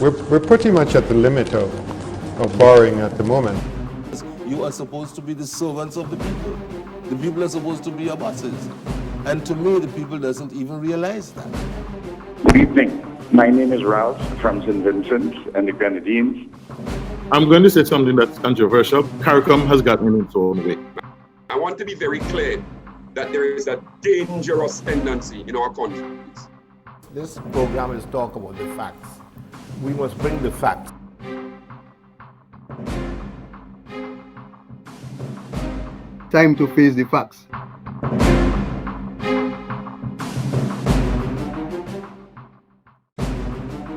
We're pretty much at the limit of borrowing at the moment. You are supposed to be the servants of the people. The people are supposed to be your bosses. And to me, the people doesn't even realize that. Good evening. My name is Ralph from St. Vincent and the Grenadines. I'm going to say something that's controversial. CARICOM has gotten in its own way. I want to be very clear that there is a dangerous tendency in our country. This program is talk about the facts. We must bring the facts. Time to face the facts.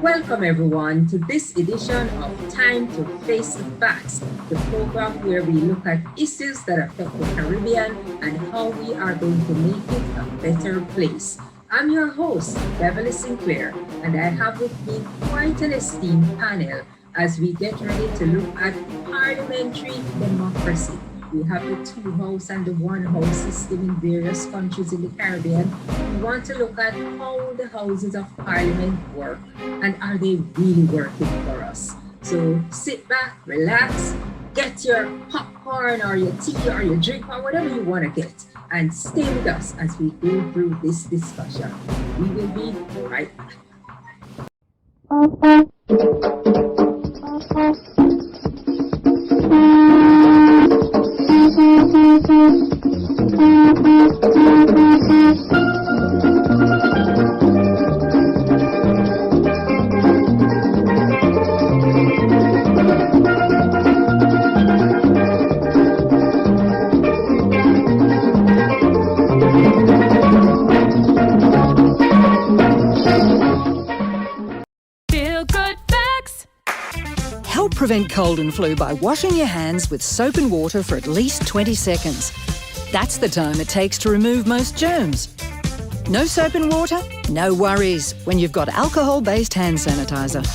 Welcome everyone to this edition of Time to Face the Facts, the program where we look at issues that affect the Caribbean and how we are going to make it a better place. I'm your host, Beverly Sinclair, and I have with me quite an esteemed panel as we get ready to look at parliamentary democracy. We have the two-house and the one-house system in various countries in the Caribbean. We want to look at how the houses of parliament work and are they really working for us. So sit back, relax, get your popcorn or your tea or your drink or whatever you want to get and stay with us as we go through this discussion. We will be right back. Prevent cold and flu by washing your hands with soap and water for at least 20 seconds. That's the time it takes to remove most germs. No soap and water? No worries when you've got alcohol-based hand sanitizer.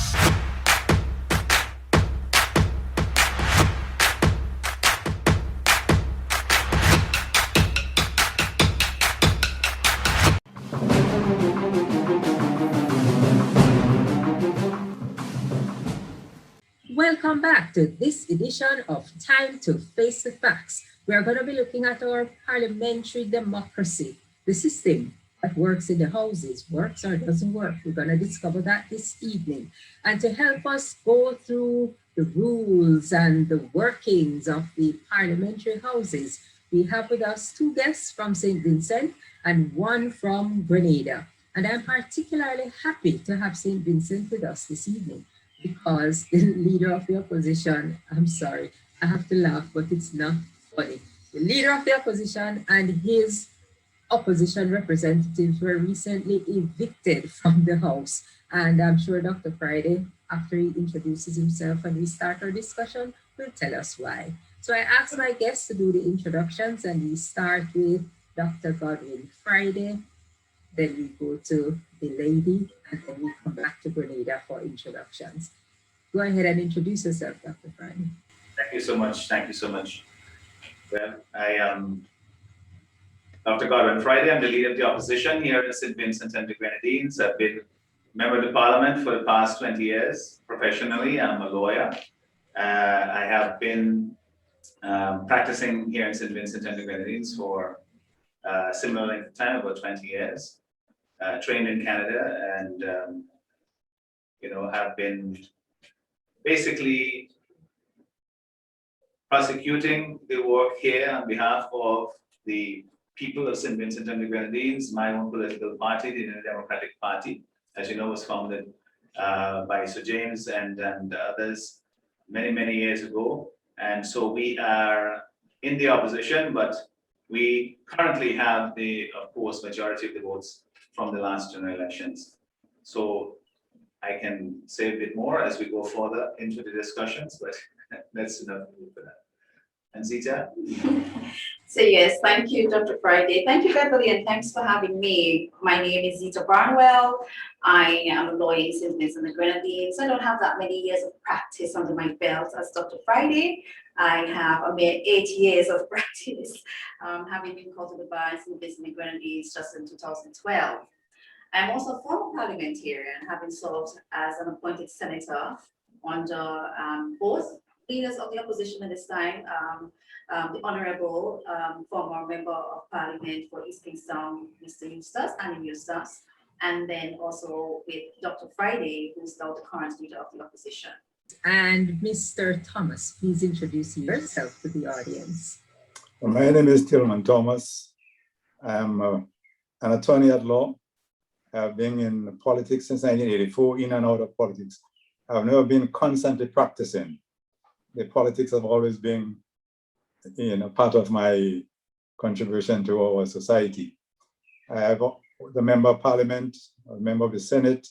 Welcome back to this edition of Time to Face the Facts. We are going to be looking at our parliamentary democracy, the system that works in the houses, works or doesn't work. We're going to discover that this evening. And to help us go through the rules and the workings of the parliamentary houses, we have with us two guests from St. Vincent and one from Grenada. And I'm particularly happy to have St. Vincent with us this evening, because the leader of the opposition, I'm sorry, I have to laugh, but it's not funny. The leader of the opposition and his opposition representatives were recently evicted from the House. And I'm sure Dr. Friday, after he introduces himself and we start our discussion, will tell us why. So I asked my guests to do the introductions, and we start with Dr. Godwin Friday. Then we go to the lady, and then we come back to Grenada for introductions. Go ahead and introduce yourself, Dr. Friday. Thank you so much. Thank you so much. Well, I am Dr. Godwin Friday. I'm the leader of the opposition here in St. Vincent and the Grenadines. I've been a member of the parliament for the past 20 years. Professionally, I'm a lawyer. I have been practicing here in St. Vincent and the Grenadines for a similar length of time, about 20 years. Trained in Canada, and have been basically prosecuting the work here on behalf of the people of St. Vincent and the Grenadines. My own political party, the Indian Democratic Party, as you know, was founded by Sir James and others many years ago. And so we are in the opposition, but we currently have the, of course, majority of the votes from the last general elections. So I can say a bit more as we go further into the discussions, but that's enough for that. And Zita? So yes, thank you, Dr. Friday. Thank you, Beverly, and thanks for having me. My name is Zita Barnwell. I am a lawyer in St. Vincent and the Grenadines. I don't have that many years of practice under my belt as Dr. Friday. I have a mere 8 years of practice, having been called to the bar in St. Vincent and the Grenadines just in 2012. I'm also a former parliamentarian, having served as an appointed senator under both leaders of the opposition at this time, the Honourable former Member of Parliament for East Kingstown, Mr. Eustace, Annie Eustace, and then also with Dr. Friday, who's now the current leader of the opposition. And Mr. Thomas, please introduce yourself to the audience. My name is Tillman Thomas. I'm an attorney at law. I've been in politics since 1984, in and out of politics. I've never been constantly practicing. The politics have always been, part of my contribution to our society. I have the member of parliament, a member of the Senate.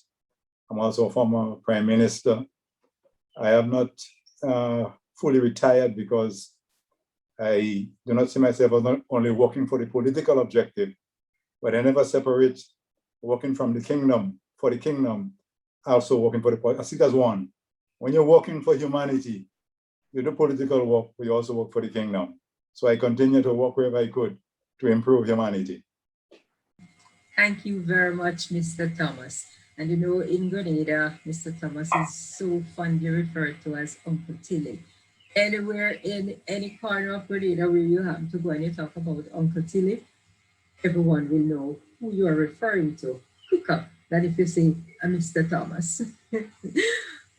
I'm also a former prime minister. I have not fully retired because I do not see myself as not only working for the political objective, but I never separate working from the kingdom, for the kingdom, also working for the, I see it as one. When you're working for humanity, you do political work, but you also work for the kingdom. So I continue to work wherever I could to improve humanity. Thank you very much, Mr. Thomas. And in Grenada, Mr. Thomas is so fondly referred to as Uncle Tilly. Anywhere in any corner of Grenada where you happen to go and you talk about Uncle Tilly, everyone will know who you are referring to quicker than if you say Mr. Thomas.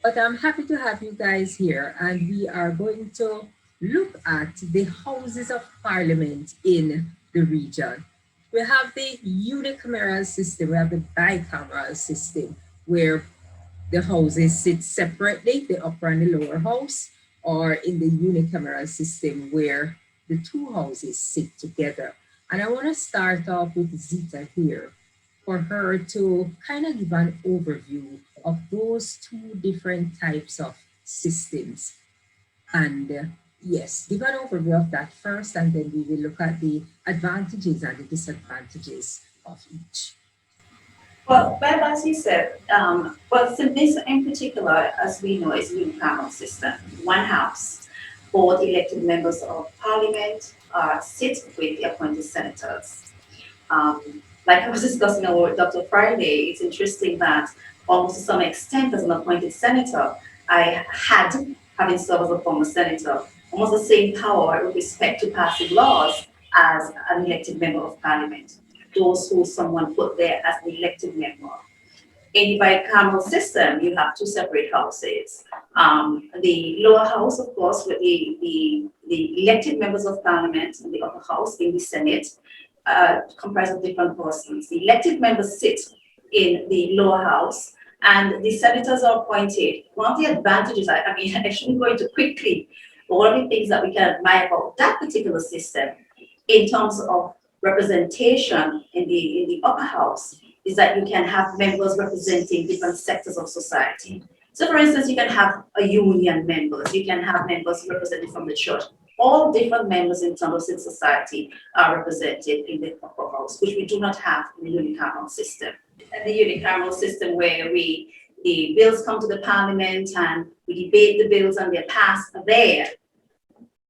But I'm happy to have you guys here, and we are going to look at the Houses of Parliament in the region. We have the unicameral system, we have the bicameral system, where the houses sit separately, the upper and the lower house, or in the unicameral system where the two houses sit together. And I want to start off with Zita here for her to kind of give an overview of those two different types of systems. And yes, give an overview of that first, and then we will look at the advantages and the disadvantages of each. Well, as you said, St. Vincent in particular, as we know, is a unicameral system. One house, both elected members of parliament sit with the appointed senators. Like I was discussing with Dr. Friday, it's interesting that almost to some extent as an appointed senator, I had, having served as a former senator, almost the same power with respect to passing laws as an elected member of parliament. Those who someone put there as an elected member. In the bicameral system, you have two separate houses. The lower house, of course, with the elected members of parliament, and the upper house in the Senate, comprised of different persons. The elected members sit in the lower house, and the senators are appointed. One of the advantages, I mean, I shouldn't go into quickly, but one of the things that we can admire about that particular system in terms of representation in the upper house is that you can have members representing different sectors of society. So for instance, you can have a union members, you can have members represented from the church. All different members in terms of civil society are represented in the upper house, which we do not have in the unicameral system. The unicameral system where the bills come to the parliament and we debate the bills and they're passed there.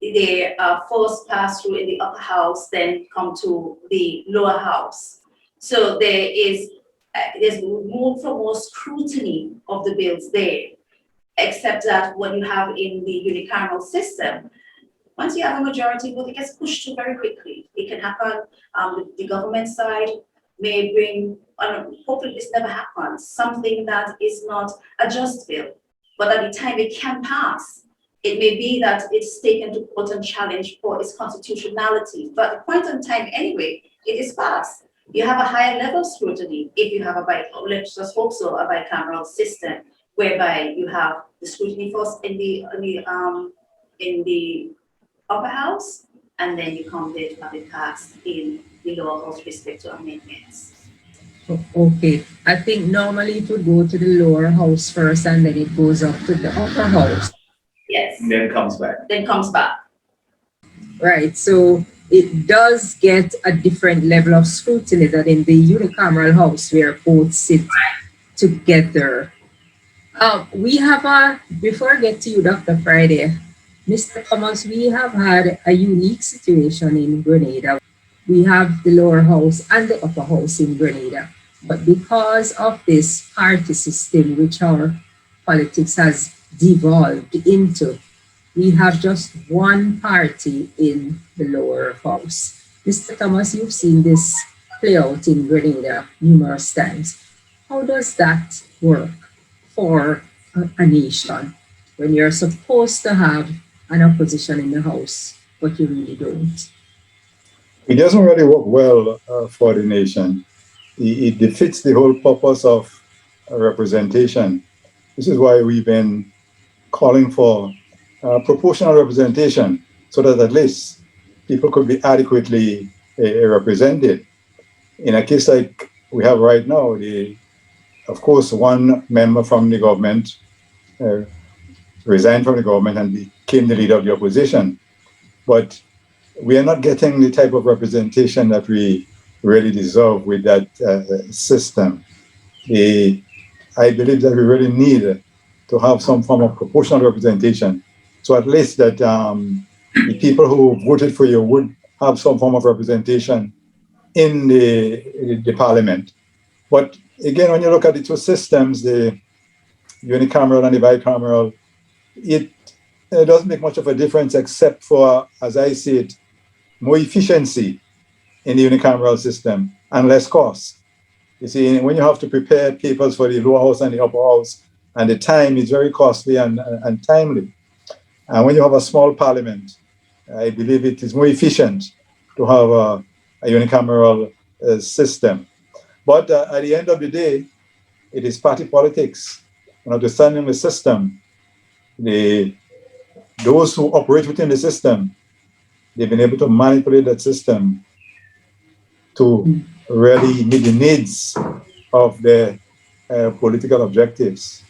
They are first passed through in the upper house, then come to the lower house. So there's room for more scrutiny of the bills there, except that what you have in the unicameral system, once you have a majority vote, it gets pushed through very quickly. It can happen, the government side may bring, hopefully this never happens, something that is not a just bill, but at the time it can pass. It may be that it's taken to court and challenged for its constitutionality, but at the point in time anyway, it is passed. You have a higher level of scrutiny if you have let's just hope so, a bicameral system, whereby you have the scrutiny first in the upper house, and then you come there to have it passed in the lower house with respect to amendments. Okay, I think normally it would go to the lower house first, and then it goes up to the upper house. Yes. And then comes back. Then comes back. Right, so it does get a different level of scrutiny than in the unicameral house where both sit together. We have before I get to you, Dr. Friday, Mr. Thomas, we have had a unique situation in Grenada. We have the lower house and the upper house in Grenada. But because of this party system, which our politics has devolved into, we have just one party in the lower house. Mr. Thomas, you've seen this play out in Grenada numerous times. How does that work for a nation when you're supposed to have an opposition in the house, but you really don't? It doesn't really work well for the nation. It defeats the whole purpose of representation. This is why we've been calling for proportional representation, so that at least people could be adequately represented. In a case like we have right now, of course, one member from the government resigned from the government and became the leader of the opposition. But we are not getting the type of representation that we really deserve with that system. I believe that we really need to have some form of proportional representation. So at least that the people who voted for you would have some form of representation in the parliament. But again, when you look at the two systems, the unicameral and the bicameral, it doesn't make much of a difference except for, as I see it, more efficiency in the unicameral system and less cost. You see, when you have to prepare papers for the lower house and the upper house, and the time is very costly and timely. And when you have a small parliament, I believe it is more efficient to have a unicameral system. But at the end of the day, it is party politics. Understanding the system, those who operate within the system, they've been able to manipulate that system to really meet the needs of their political objectives.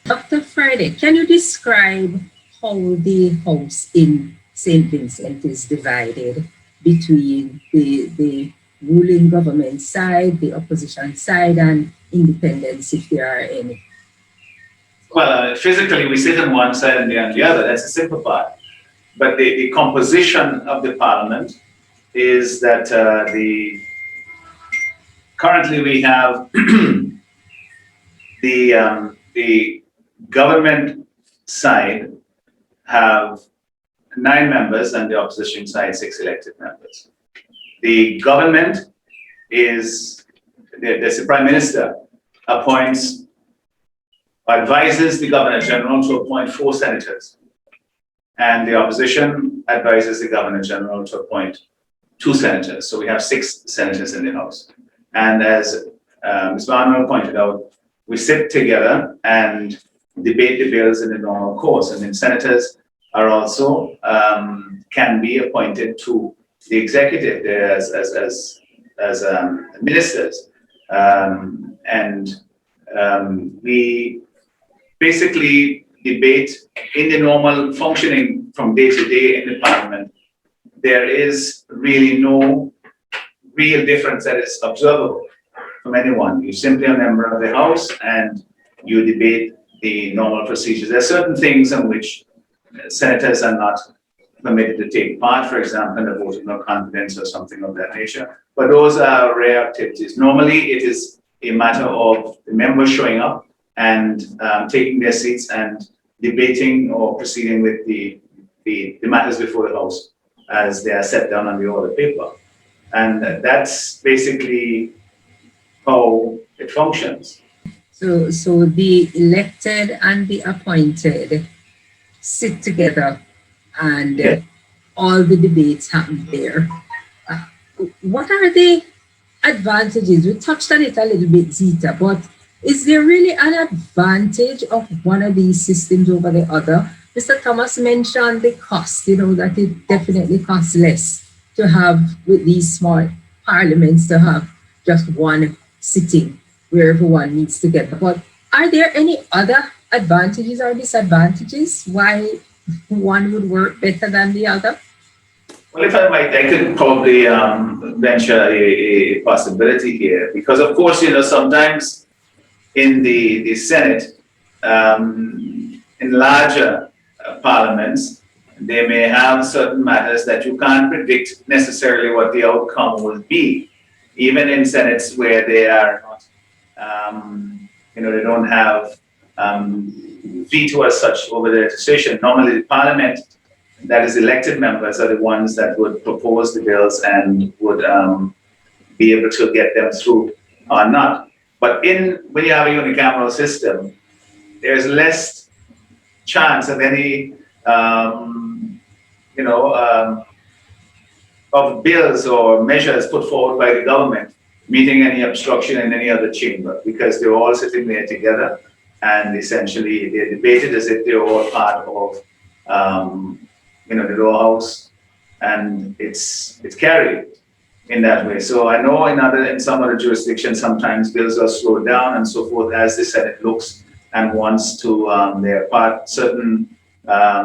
Dr. Friday, can you describe how the House in St. Vincent is divided between the ruling government side, the opposition side, and independents, if there are any? Well, physically we sit on one side and on the other. That's a simple part. But the composition of the parliament is that currently we have the government side have 9 members and the opposition side 6 elected members. The government is, there's the Prime Minister appoints, advises the Governor General to appoint 4 senators. And the opposition advises the Governor General to appoint 2 senators. So we have 6 senators in the House. And as Ms. Barnwell pointed out, we sit together and debate the bills in the normal course. And then senators are also can be appointed to the executive as ministers. We basically debate in the normal functioning from day to day in the parliament. There is really no real difference that is observable from anyone. You're simply a member of the House and you debate the normal procedures. There are certain things in which senators are not permitted to take part, for example, in a vote of no confidence or something of that nature. But those are rare activities. Normally, it is a matter of the members showing up and taking their seats and debating or proceeding with the matters before the House as they are set down on the order paper. And that's basically how it functions. So the elected and the appointed sit together and all the debates happen there. What are the advantages? We touched on it a little bit, Zita, but is there really an advantage of one of these systems over the other? Mr. Thomas mentioned the cost, that it definitely costs less to have with these small parliaments to have just one sitting where everyone meets together. But are there any other advantages or disadvantages why one would work better than the other? Well, if I might, I could probably venture a possibility here, because of course, sometimes in the Senate, in larger parliaments, they may have certain matters that you can't predict necessarily what the outcome will be. even in senates where they are not, they don't have veto as such over the legislation. Normally, the parliament that is elected members are the ones that would propose the bills and would be able to get them through or not. But when you have a unicameral system, there's less chance of any, of bills or measures put forward by the government meeting any obstruction in any other chamber, because they're all sitting there together and essentially they're debated as if they're all part of, the lower house, and it's carried in that way. So I know in some other jurisdictions, sometimes bills are slowed down and so forth as the Senate looks and wants to, their part certain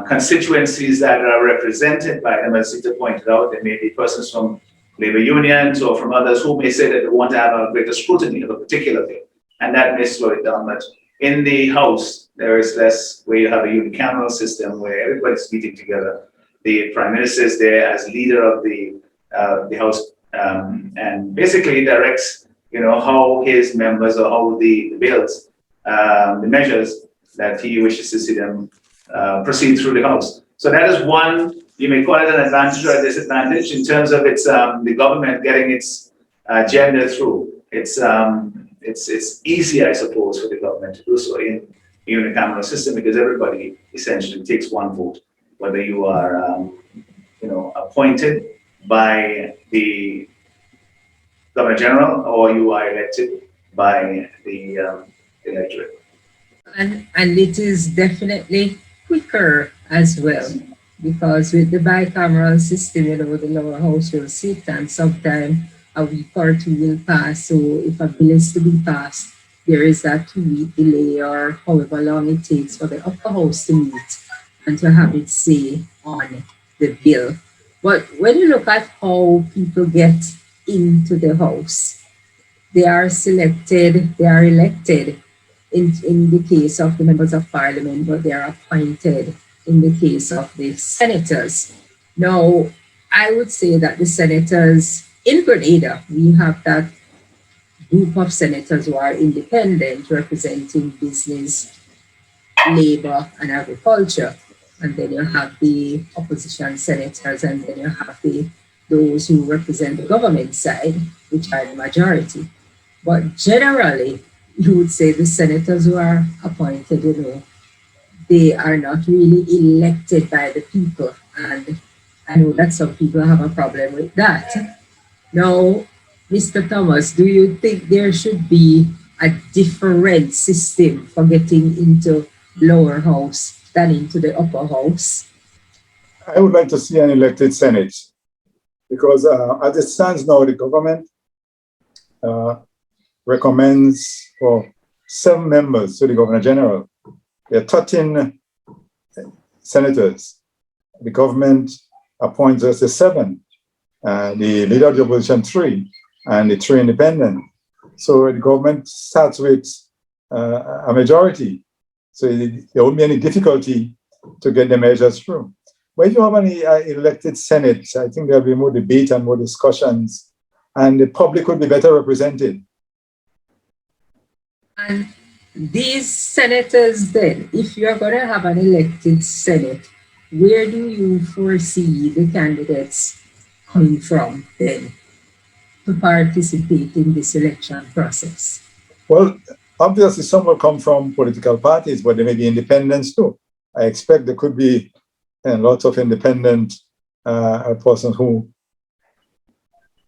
constituencies that are represented by them, as Sita pointed out. There may be persons from labor unions or from others who may say that they want to have a greater scrutiny of a particular thing, and that may slow it down. But in the House, there is less, where you have a unicameral system where everybody's meeting together. The Prime Minister is there as leader of the House, and basically directs, how his members or how the bills, the measures that he wishes to see them proceed through the House. So that is one, you may call it an advantage or a disadvantage in terms of its the government getting its agenda through. It's easy, I suppose, for the government to do so in a unicameral system, because everybody essentially takes one vote, whether you are appointed by the Governor General or you are elected by the electorate. And it is definitely quicker as well, because with the bicameral system, the lower house will sit and sometimes a week or two will pass. So if a bill is to be passed, there is that 2-week delay or however long it takes for the upper house to meet and to have its say on the bill. But when you look at how people get into the house, they are selected, they are elected in the case of the members of parliament, but they are appointed in the case of the senators. Now, I would say that the senators in Grenada, we have that group of senators who are independent, representing business, labor, and agriculture. And then you have the opposition senators, and then you have those who represent the government side, which are the majority. But generally, you would say the senators who are appointed, they are not really elected by the people. And I know that some people have a problem with that. Now, Mr. Thomas, do you think there should be a different system for getting into lower house than into the upper house? I would like to see an elected Senate, because as it stands now, the government recommends for 7 members to the Governor General. There are 13 senators. The government appoints us the 7, the leader of the opposition 3, and the 3 independent. So the government starts with a majority. So there won't be any difficulty to get the measures through. But if you have any elected Senate, I think there'll be more debate and more discussions, and the public will be better represented. And these senators then, if you're going to have an elected Senate, where do you foresee the candidates coming from then to participate in this election process? Well, obviously some will come from political parties, but there may be independents too. I expect there could be lots of independent persons who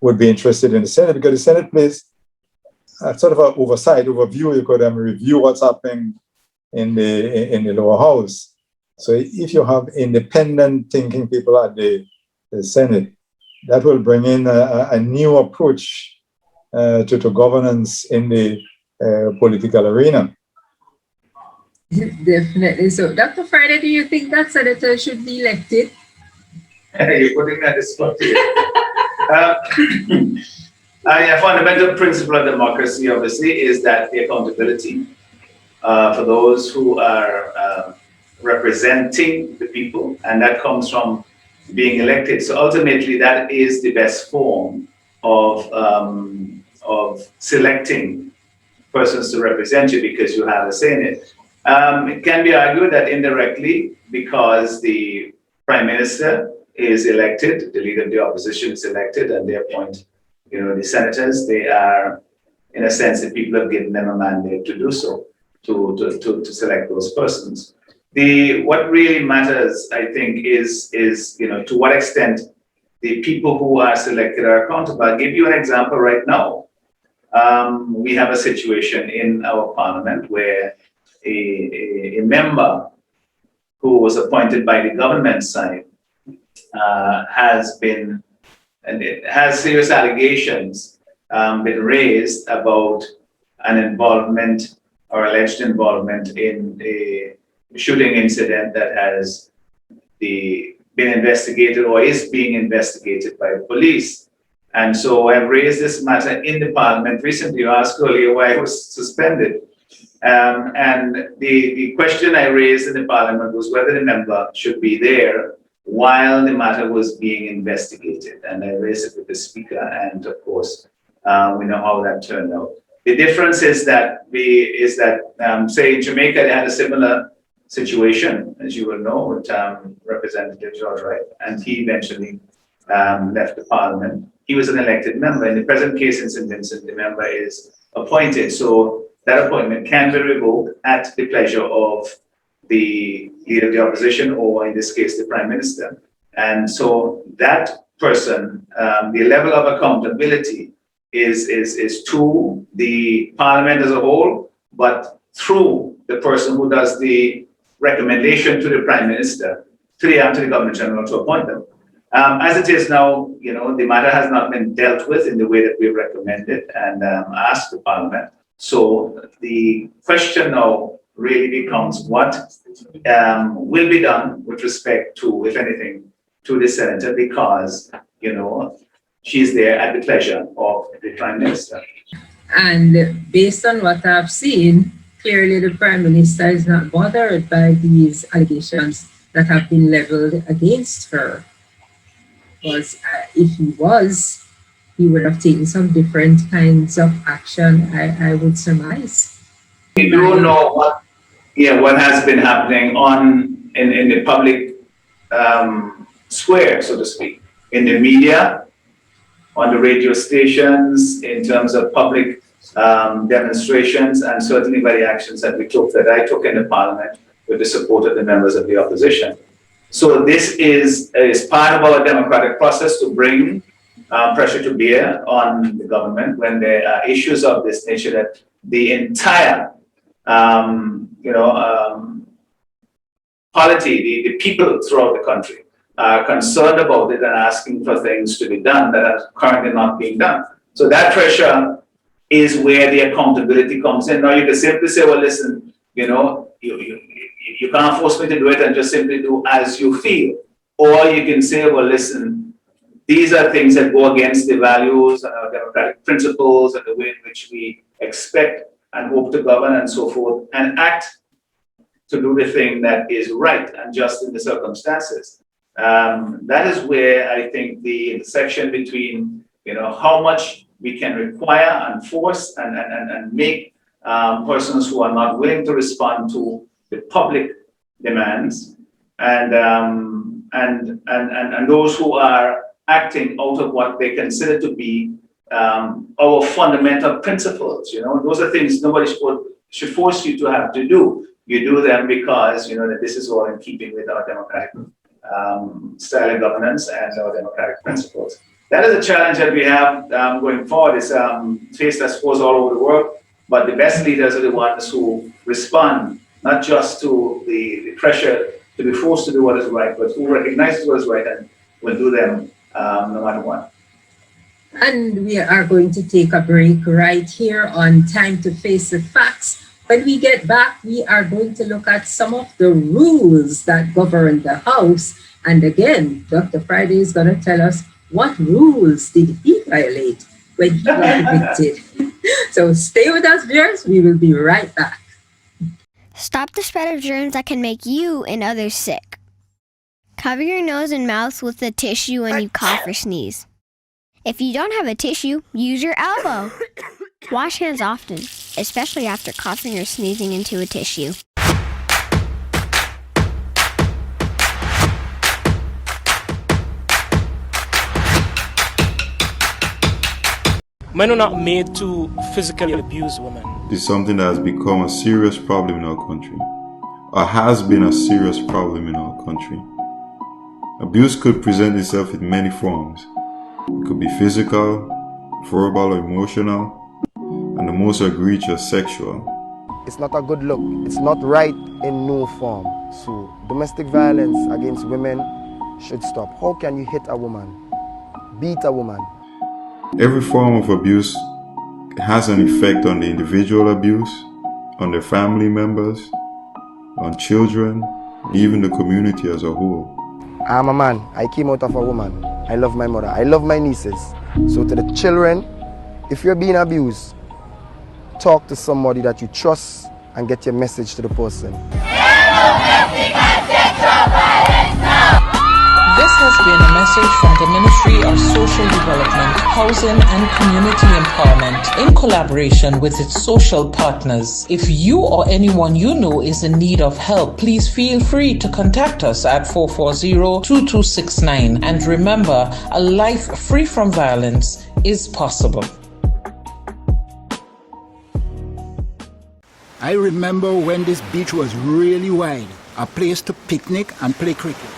would be interested in the Senate, because the Senate plays sort of an overview. You could review what's happening in the lower house. So if you have independent thinking people at the Senate, that will bring in a new approach to governance in the political arena. Definitely. So, Dr. Friday, do you think that senators should be elected? You're putting that spot here. A fundamental principle of democracy, obviously, is that the accountability for those who are representing the people, and that comes from being elected. So ultimately, that is the best form of of selecting persons to represent you because you have a say in it. It can be argued that indirectly, because the Prime Minister is elected, the leader of the opposition is elected, and they appoint, the senators. They are, in a sense, the people have given them a mandate to do so, to select those persons. What really matters, I think, is to what extent the people who are selected are accountable. I'll give you an example right now. We have a situation in our parliament where a member who was appointed by the government side has serious allegations been raised about an involvement or alleged involvement in a shooting incident that has been investigated or is being investigated by the police. And so I've raised this matter in the parliament recently. You asked earlier why I was suspended. And the question I raised in the parliament was whether the member should be there while the matter was being investigated. And I raised it with the speaker, and of course, we know how that turned out. The difference is that say in Jamaica, they had a similar situation, as you will know, with Representative George Wright, and he eventually left the parliament. He was an elected member. In the present case in St. Vincent, the member is appointed. So that appointment can be revoked at the pleasure of the leader of the opposition, or in this case, the Prime Minister. And so that person, the level of accountability is to the parliament as a whole, but through the person who does the recommendation to the Prime Minister, to the Governor General to appoint them. As it is now, the matter has not been dealt with in the way that we recommended and asked the Parliament. So the question now really becomes what will be done with respect to, if anything, to the Senator, because, she's there at the pleasure of the Prime Minister. And based on what I've seen, clearly the Prime Minister is not bothered by these allegations that have been leveled against her. Because if he was, he would have taken some different kinds of action, I would surmise. We don't know what has been happening in the public square, so to speak, in the media, on the radio stations, in terms of public demonstrations, and certainly by the actions that I took in the Parliament with the support of the members of the opposition. So this is part of our democratic process to bring pressure to bear on the government when there are issues of this nature that the entire polity, the people throughout the country are concerned about it and asking for things to be done that are currently not being done. So that pressure is where the accountability comes in. Now you can simply say, well, listen, you can't force me to do it and just simply do as you feel. Or you can say, well, listen, these are things that go against the values and our democratic principles and the way in which we expect and hope to govern and so forth, and act to do the thing that is right and just in the circumstances. That is where I think the intersection between, how much we can require and force and make persons who are not willing to respond to the public demands and those who are acting out of what they consider to be our fundamental principles. Those are things nobody should force you to have to do. You do them because that this is all in keeping with our democratic style of governance and our democratic principles. That is a challenge that we have going forward. It's faced, I suppose, all over the world, but the best leaders are the ones who respond not just to the pressure to be forced to do what is right, but who recognize what is right and will do them no matter what. And we are going to take a break right here on Time to Face the Facts. When we get back, we are going to look at some of the rules that govern the House. And again, Dr. Friday is going to tell us what rules did he violate when he was evicted. So stay with us, viewers. We will be right back. Stop the spread of germs that can make you and others sick. Cover your nose and mouth with a tissue when you cough or sneeze. If you don't have a tissue, use your elbow. Wash hands often, especially after coughing or sneezing into a tissue. Men are not made to physically abuse women. It's something that has become a serious problem in our country, or has been a serious problem in our country. Abuse could present itself in many forms. It could be physical, verbal or emotional, and the most egregious, sexual. It's not a good look. It's not right in no form. So domestic violence against women should stop. How can you hit a woman, beat a woman? Every form of abuse has an effect on the individual abuse, on their family members, on children, even the community as a whole. I'm a man. I came out of a woman. I love my mother. I love my nieces. So to the children, if you're being abused, talk to somebody that you trust and get your message to the person. This has been a message from the Ministry of Social Development, Housing and Community Empowerment in collaboration with its social partners. If you or anyone you know is in need of help, please feel free to contact us at 440-2269. And remember, a life free from violence is possible. I remember when this beach was really wide, a place to picnic and play cricket.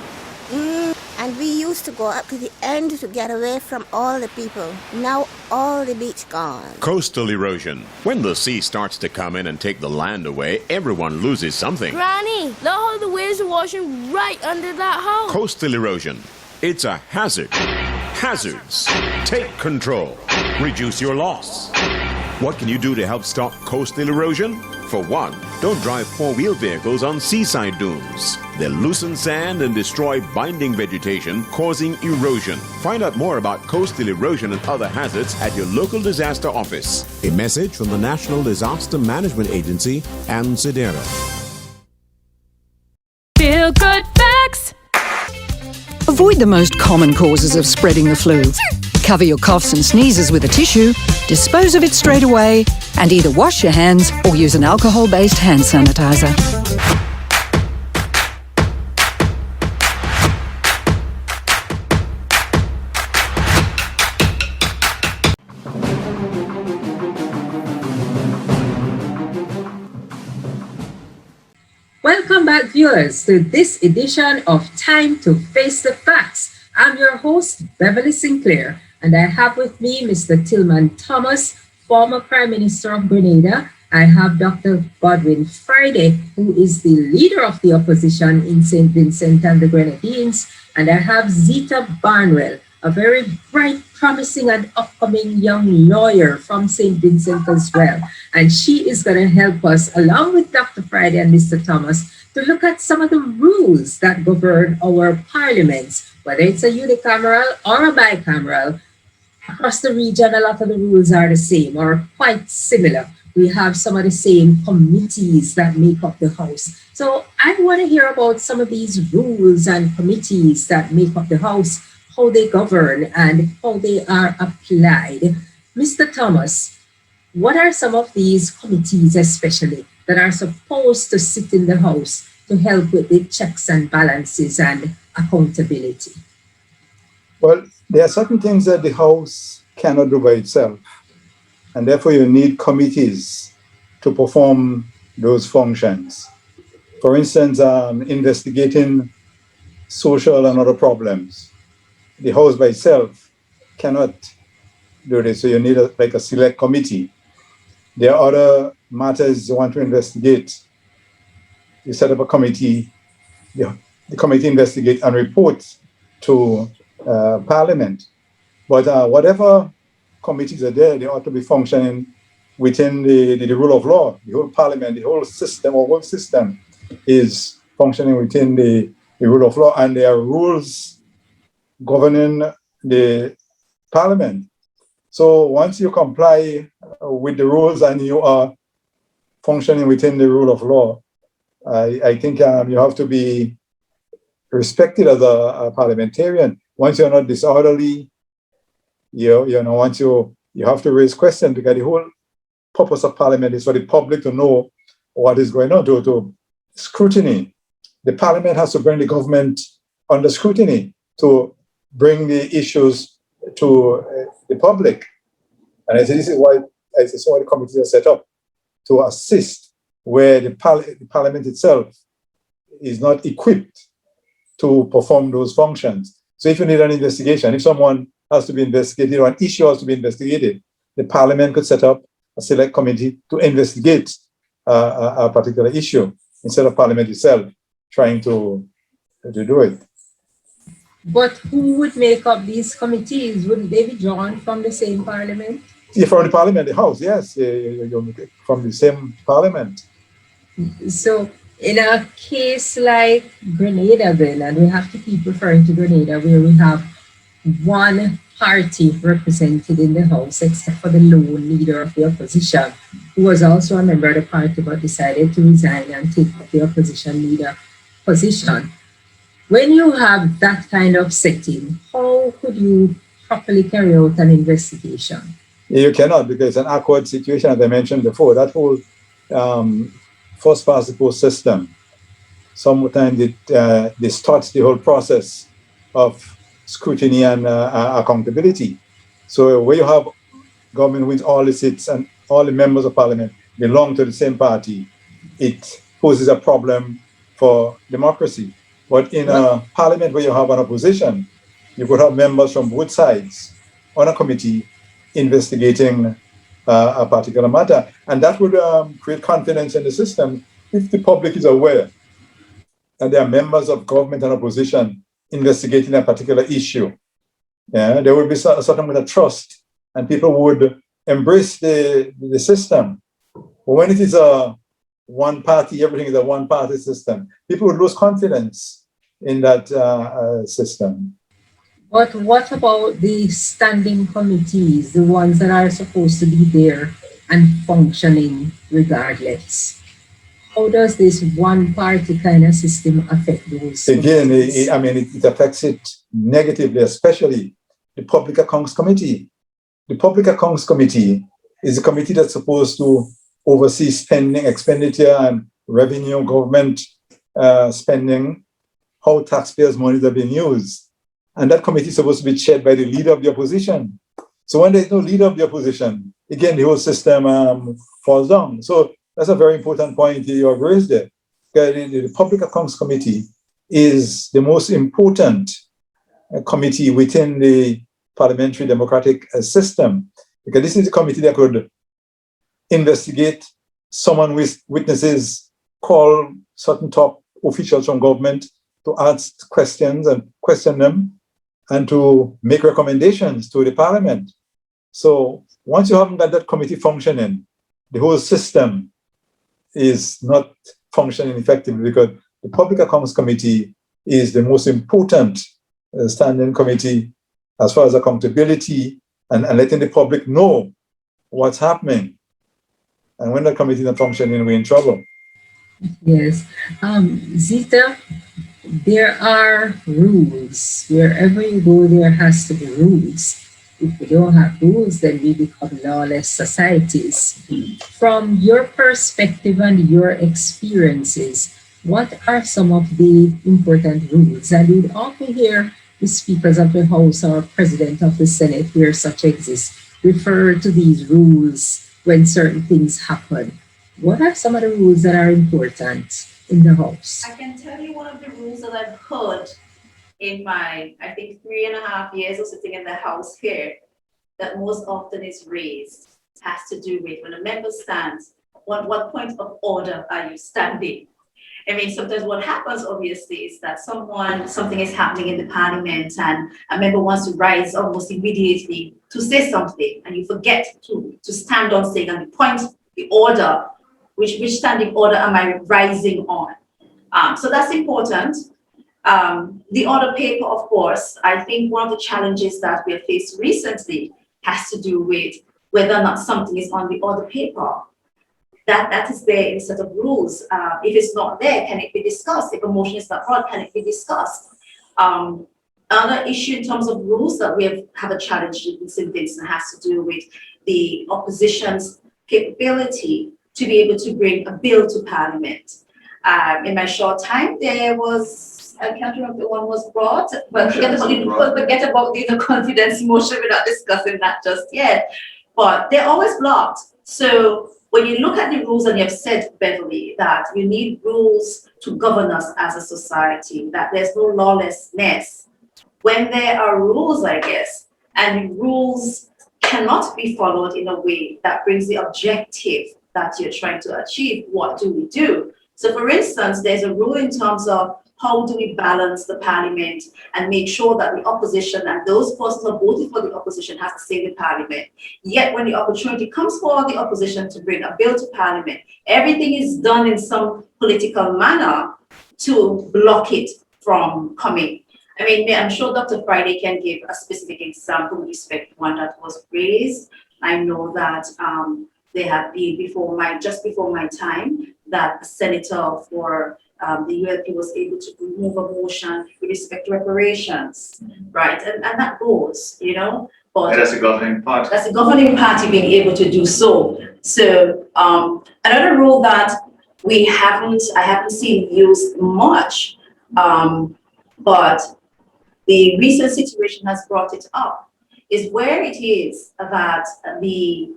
And we used to go up to the end to get away from all the people. Now all the beach gone. Coastal erosion. When the sea starts to come in and take the land away, everyone loses something. Granny, look how the waves are washing right under that house. Coastal erosion. It's a hazard. Hazards. Take control. Reduce your loss. What can you do to help stop coastal erosion? For one, don't drive four-wheel vehicles on seaside dunes. They loosen sand and destroy binding vegetation, causing erosion. Find out more about coastal erosion and other hazards at your local disaster office. A message from the National Disaster Management Agency and SEDERA. Feel good facts. Avoid the most common causes of spreading the flu. Cover your coughs and sneezes with a tissue, dispose of it straight away, and either wash your hands or use an alcohol-based hand sanitizer. Welcome back, viewers, to this edition of Time to Face the Facts. I'm your host, Beverly Sinclair, and I have with me Mr. Tillman Thomas, former Prime Minister of Grenada. I have Dr. Godwin Friday, who is the leader of the opposition in St. Vincent and the Grenadines, and I have Zita Barnwell, a very bright, promising, and upcoming young lawyer from St. Vincent as well. And she is going to help us, along with Dr. Friday and Mr. Thomas, to look at some of the rules that govern our parliaments, whether it's a unicameral or a bicameral. Across the region, a lot of the rules are the same or quite similar. We have some of the same committees that make up the House. So I want to hear about some of these rules and committees that make up the House, how they govern and how they are applied. Mr. Thomas, what are some of these committees especially that are supposed to sit in the House to help with the checks and balances and accountability? Well, there are certain things that the House cannot do by itself, and therefore you need committees to perform those functions. For instance, investigating social and other problems. The House by itself cannot do this, so you need a select committee. There are other matters you want to investigate. You set up a committee, the committee investigates and reports to Parliament. But whatever committees are there, they ought to be functioning within the rule of law. The whole Parliament, the whole system, or whole system is functioning within the rule of law, and there are rules governing the Parliament. So once you comply with the rules and you are functioning within the rule of law, I think you have to be respected as a parliamentarian. Once you're not disorderly, once you have to raise questions, because the whole purpose of Parliament is for the public to know what is going on, to scrutiny. The Parliament has to bring the government under scrutiny to bring the issues to the public. And I say this is why the committees are set up, to assist where the Parliament itself is not equipped to perform those functions. So if you need an investigation, if someone has to be investigated or an issue has to be investigated, the Parliament could set up a select committee to investigate a particular issue instead of Parliament itself trying to do it. But who would make up these committees? Wouldn't they be drawn from the same Parliament? Yeah, from the Parliament, the House, yes, from the same Parliament. So in a case like Grenada then, and we have to keep referring to Grenada, where we have one party represented in the House, except for the lone leader of the opposition, who was also a member of the party but decided to resign and take up the opposition leader position. When you have that kind of setting, how could you properly carry out an investigation? You cannot, because it's an awkward situation, as I mentioned before. That whole first past the post system, sometimes it distorts the whole process of scrutiny and accountability. So where you have government wins all the seats and all the members of Parliament belong to the same party, it poses a problem for democracy. But in a Parliament where you have an opposition, you could have members from both sides on a committee investigating a particular matter. And that would create confidence in the system if the public is aware that there are members of government and opposition investigating a particular issue. Yeah, there would be a certain amount of trust and people would embrace the system. But when it is a one party, everything is a one party system, people would lose confidence in that system. But what about the standing committees, the ones that are supposed to be there and functioning regardless? How does this one party kind of system affect those? Again, it affects it negatively, especially the Public Accounts Committee. The Public Accounts Committee is a committee that's supposed to oversee spending, expenditure, and revenue, government spending, how taxpayers' money are being used. And that committee is supposed to be chaired by the leader of the opposition. So when there's no leader of the opposition, again, the whole system falls down. So that's a very important point you have raised there. The Public Accounts Committee is the most important committee within the parliamentary democratic system, because this is a committee that could investigate, summon witnesses, call certain top officials from government to ask questions and question them, and to make recommendations to the Parliament. So once you haven't got that committee functioning, the whole system is not functioning effectively, because the Public Accounts Committee is the most important standing committee as far as accountability and letting the public know what's happening. And when that committee is not functioning, we're in trouble. Yes. Zita, there are rules. Wherever you go, there has to be rules. If we don't have rules, then we become lawless societies. From your perspective and your experiences, what are some of the important rules? And you'd often hear the speakers of the House or president of the Senate, where such exists, refer to these rules when certain things happen. What are some of the rules that are important in the House? I can tell you one of the rules that I've heard in my, I think, 3.5 years of sitting in the House here, that most often is raised, has to do with when a member stands, what point of order are you standing? I mean, sometimes what happens, obviously, is that something is happening in the Parliament and a member wants to rise almost immediately to say something, and you forget to stand on stage and point the order, which standing order am I rising on? So that's important. The order paper, of course, I think one of the challenges that we have faced recently has to do with whether or not something is on the order paper. That is there in a set of rules. If it's not there, can it be discussed? If a motion is not brought, can it be discussed? A Another issue in terms of rules that we have a challenge in St. Vincent has to do with the opposition's capability to be able to bring a bill to Parliament. In my short time, there was, I can't remember when was brought, but forget about the confidence motion. We're not discussing that just yet. But they're always blocked. So when you look at the rules, and you've said, Beverly, that you need rules to govern us as a society, that there's no lawlessness. When there are rules, I guess, and rules cannot be followed in a way that brings the objective that you're trying to achieve, what do we do? So for instance, there's a rule in terms of how do we balance the Parliament and make sure that the opposition and those persons who voted for the opposition have to say in Parliament. Yet when the opportunity comes for the opposition to bring a bill to Parliament, everything is done in some political manner to block it from coming. I mean, I'm sure Dr. Friday can give a specific example with respect to one that was raised. I know that there have been just before my time, that a senator for the ULP was able to remove a motion with respect to reparations, right? And that goes, you know. But that's a governing party. That's a governing party being able to do so. So another rule that I haven't seen used much, but the recent situation has brought it up, is where it is that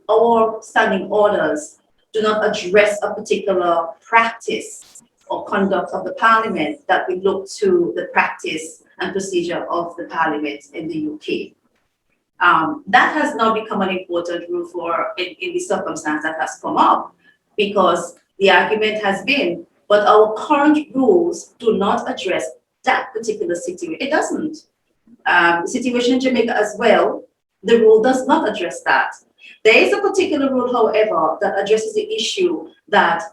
our standing orders do not address a particular practice or conduct of the Parliament, that we look to the practice and procedure of the Parliament in the UK. That has now become an important rule in the circumstance that has come up, because the argument has been, but our current rules do not address that particular situation. It doesn't. The situation in Jamaica as well, the rule does not address that. There is a particular rule, however, that addresses the issue that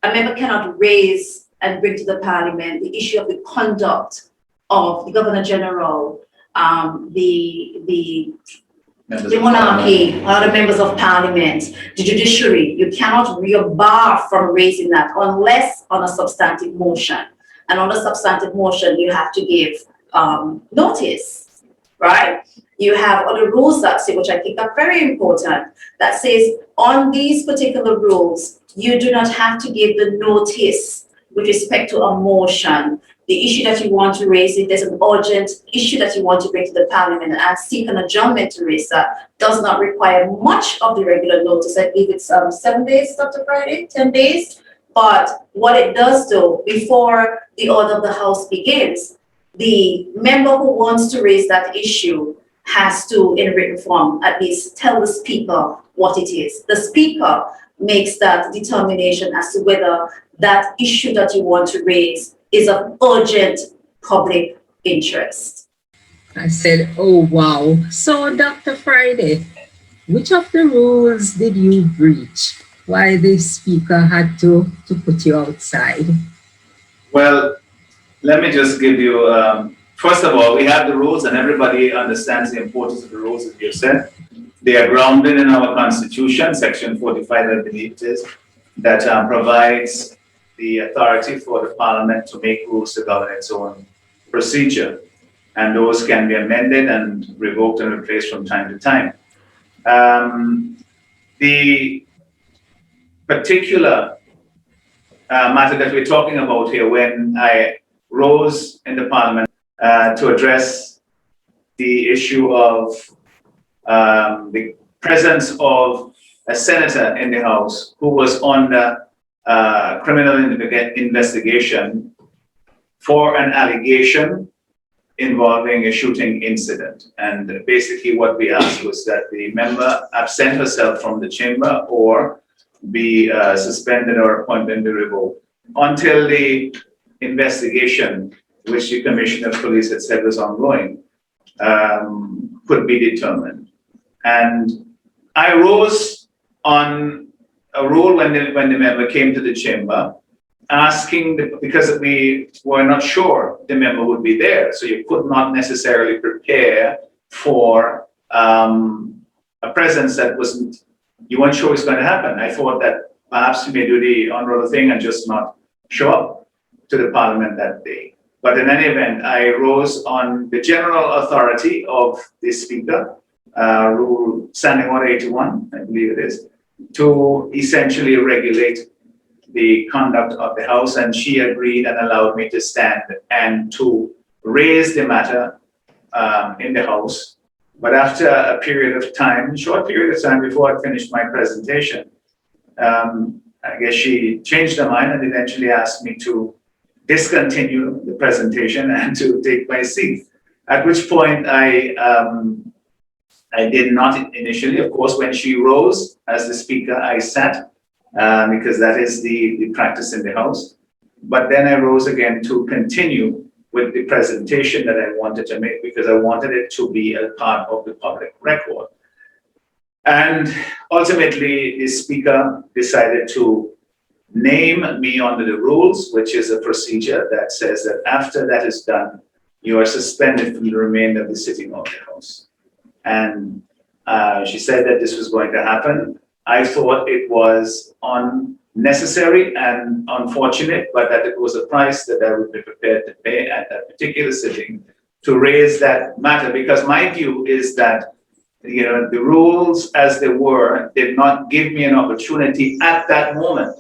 a member cannot raise and bring to the Parliament, the issue of the conduct of the Governor General, the monarchy, other members of Parliament, the judiciary. You cannot bar from raising that unless on a substantive motion. And on a substantive motion, you have to give notice, right? You have other rules that say, which I think are very important, that says on these particular rules, you do not have to give the notice with respect to a motion. The issue that you want to raise, if there's an urgent issue that you want to bring to the Parliament and seek an adjournment to raise that, does not require much of the regular notice. I believe it's 7 days, Dr. Friday, 10 days. But what it does though, before the order of the House begins, the member who wants to raise that issue has to, in written form, at least tell the Speaker what it is. The Speaker makes that determination as to whether that issue that you want to raise is of urgent public interest. I said, oh, wow. So, Dr. Friday, which of the rules did you breach? Why the Speaker had to put you outside? Well, let me just give you, first of all, we have the rules and everybody understands the importance of the rules, as you said. They are grounded in our Constitution, Section 45, I believe it is, that provides the authority for the Parliament to make rules to govern its own procedure. And those can be amended and revoked and replaced from time to time. The particular matter that we're talking about here, when I rose in the Parliament to address the issue of the presence of a senator in the House who was under criminal investigation for an allegation involving a shooting incident. And basically what we asked was that the member absent herself from the chamber or be suspended or appointment be revoked until the investigation, which the Commissioner of Police had said was ongoing, could be determined. And I rose on a rule when the member came to the chamber, asking, because we were not sure the member would be there, so you could not necessarily prepare for a presence that you weren't sure was going to happen. I thought that perhaps you may do the honorable thing and just not show up to the Parliament that day. But in any event, I rose on the general authority of the Speaker, Rule Standing Order 81, I believe it is, to essentially regulate the conduct of the House, and she agreed and allowed me to stand and to raise the matter in the House. But after a period of time, a short period of time before I finished my presentation, I guess she changed her mind and eventually asked me to discontinue the presentation and to take my seat. At which point I did not initially. Of course, when she rose as the Speaker, I sat because that is the practice in the House. But then I rose again to continue with the presentation that I wanted to make because I wanted it to be a part of the public record. And ultimately, the Speaker decided to name me under the rules, which is a procedure that says that after that is done, you are suspended from the remainder of the sitting of the House. And she said that this was going to happen. I thought it was unnecessary and unfortunate, but that it was a price that I would be prepared to pay at that particular sitting to raise that matter. Because my view is that, you know, the rules as they were did not give me an opportunity at that moment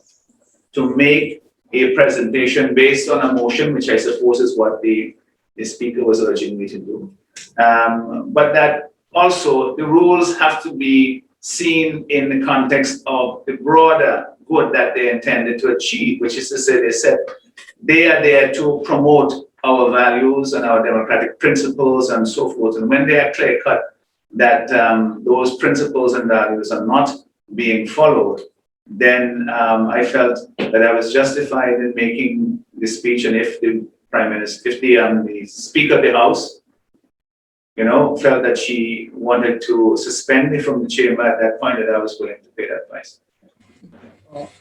to make a presentation based on a motion, which I suppose is what the Speaker was urging me to do. But that also the rules have to be seen in the context of the broader good that they intended to achieve, which is to say, they said they are there to promote our values and our democratic principles and so forth. And when they are clear-cut that those principles and values are not being followed, then I felt that I was justified in making the speech. And if the Prime Minister, if the Speaker of the House, you know, felt that she wanted to suspend me from the chamber at that point, that I was willing to pay that price.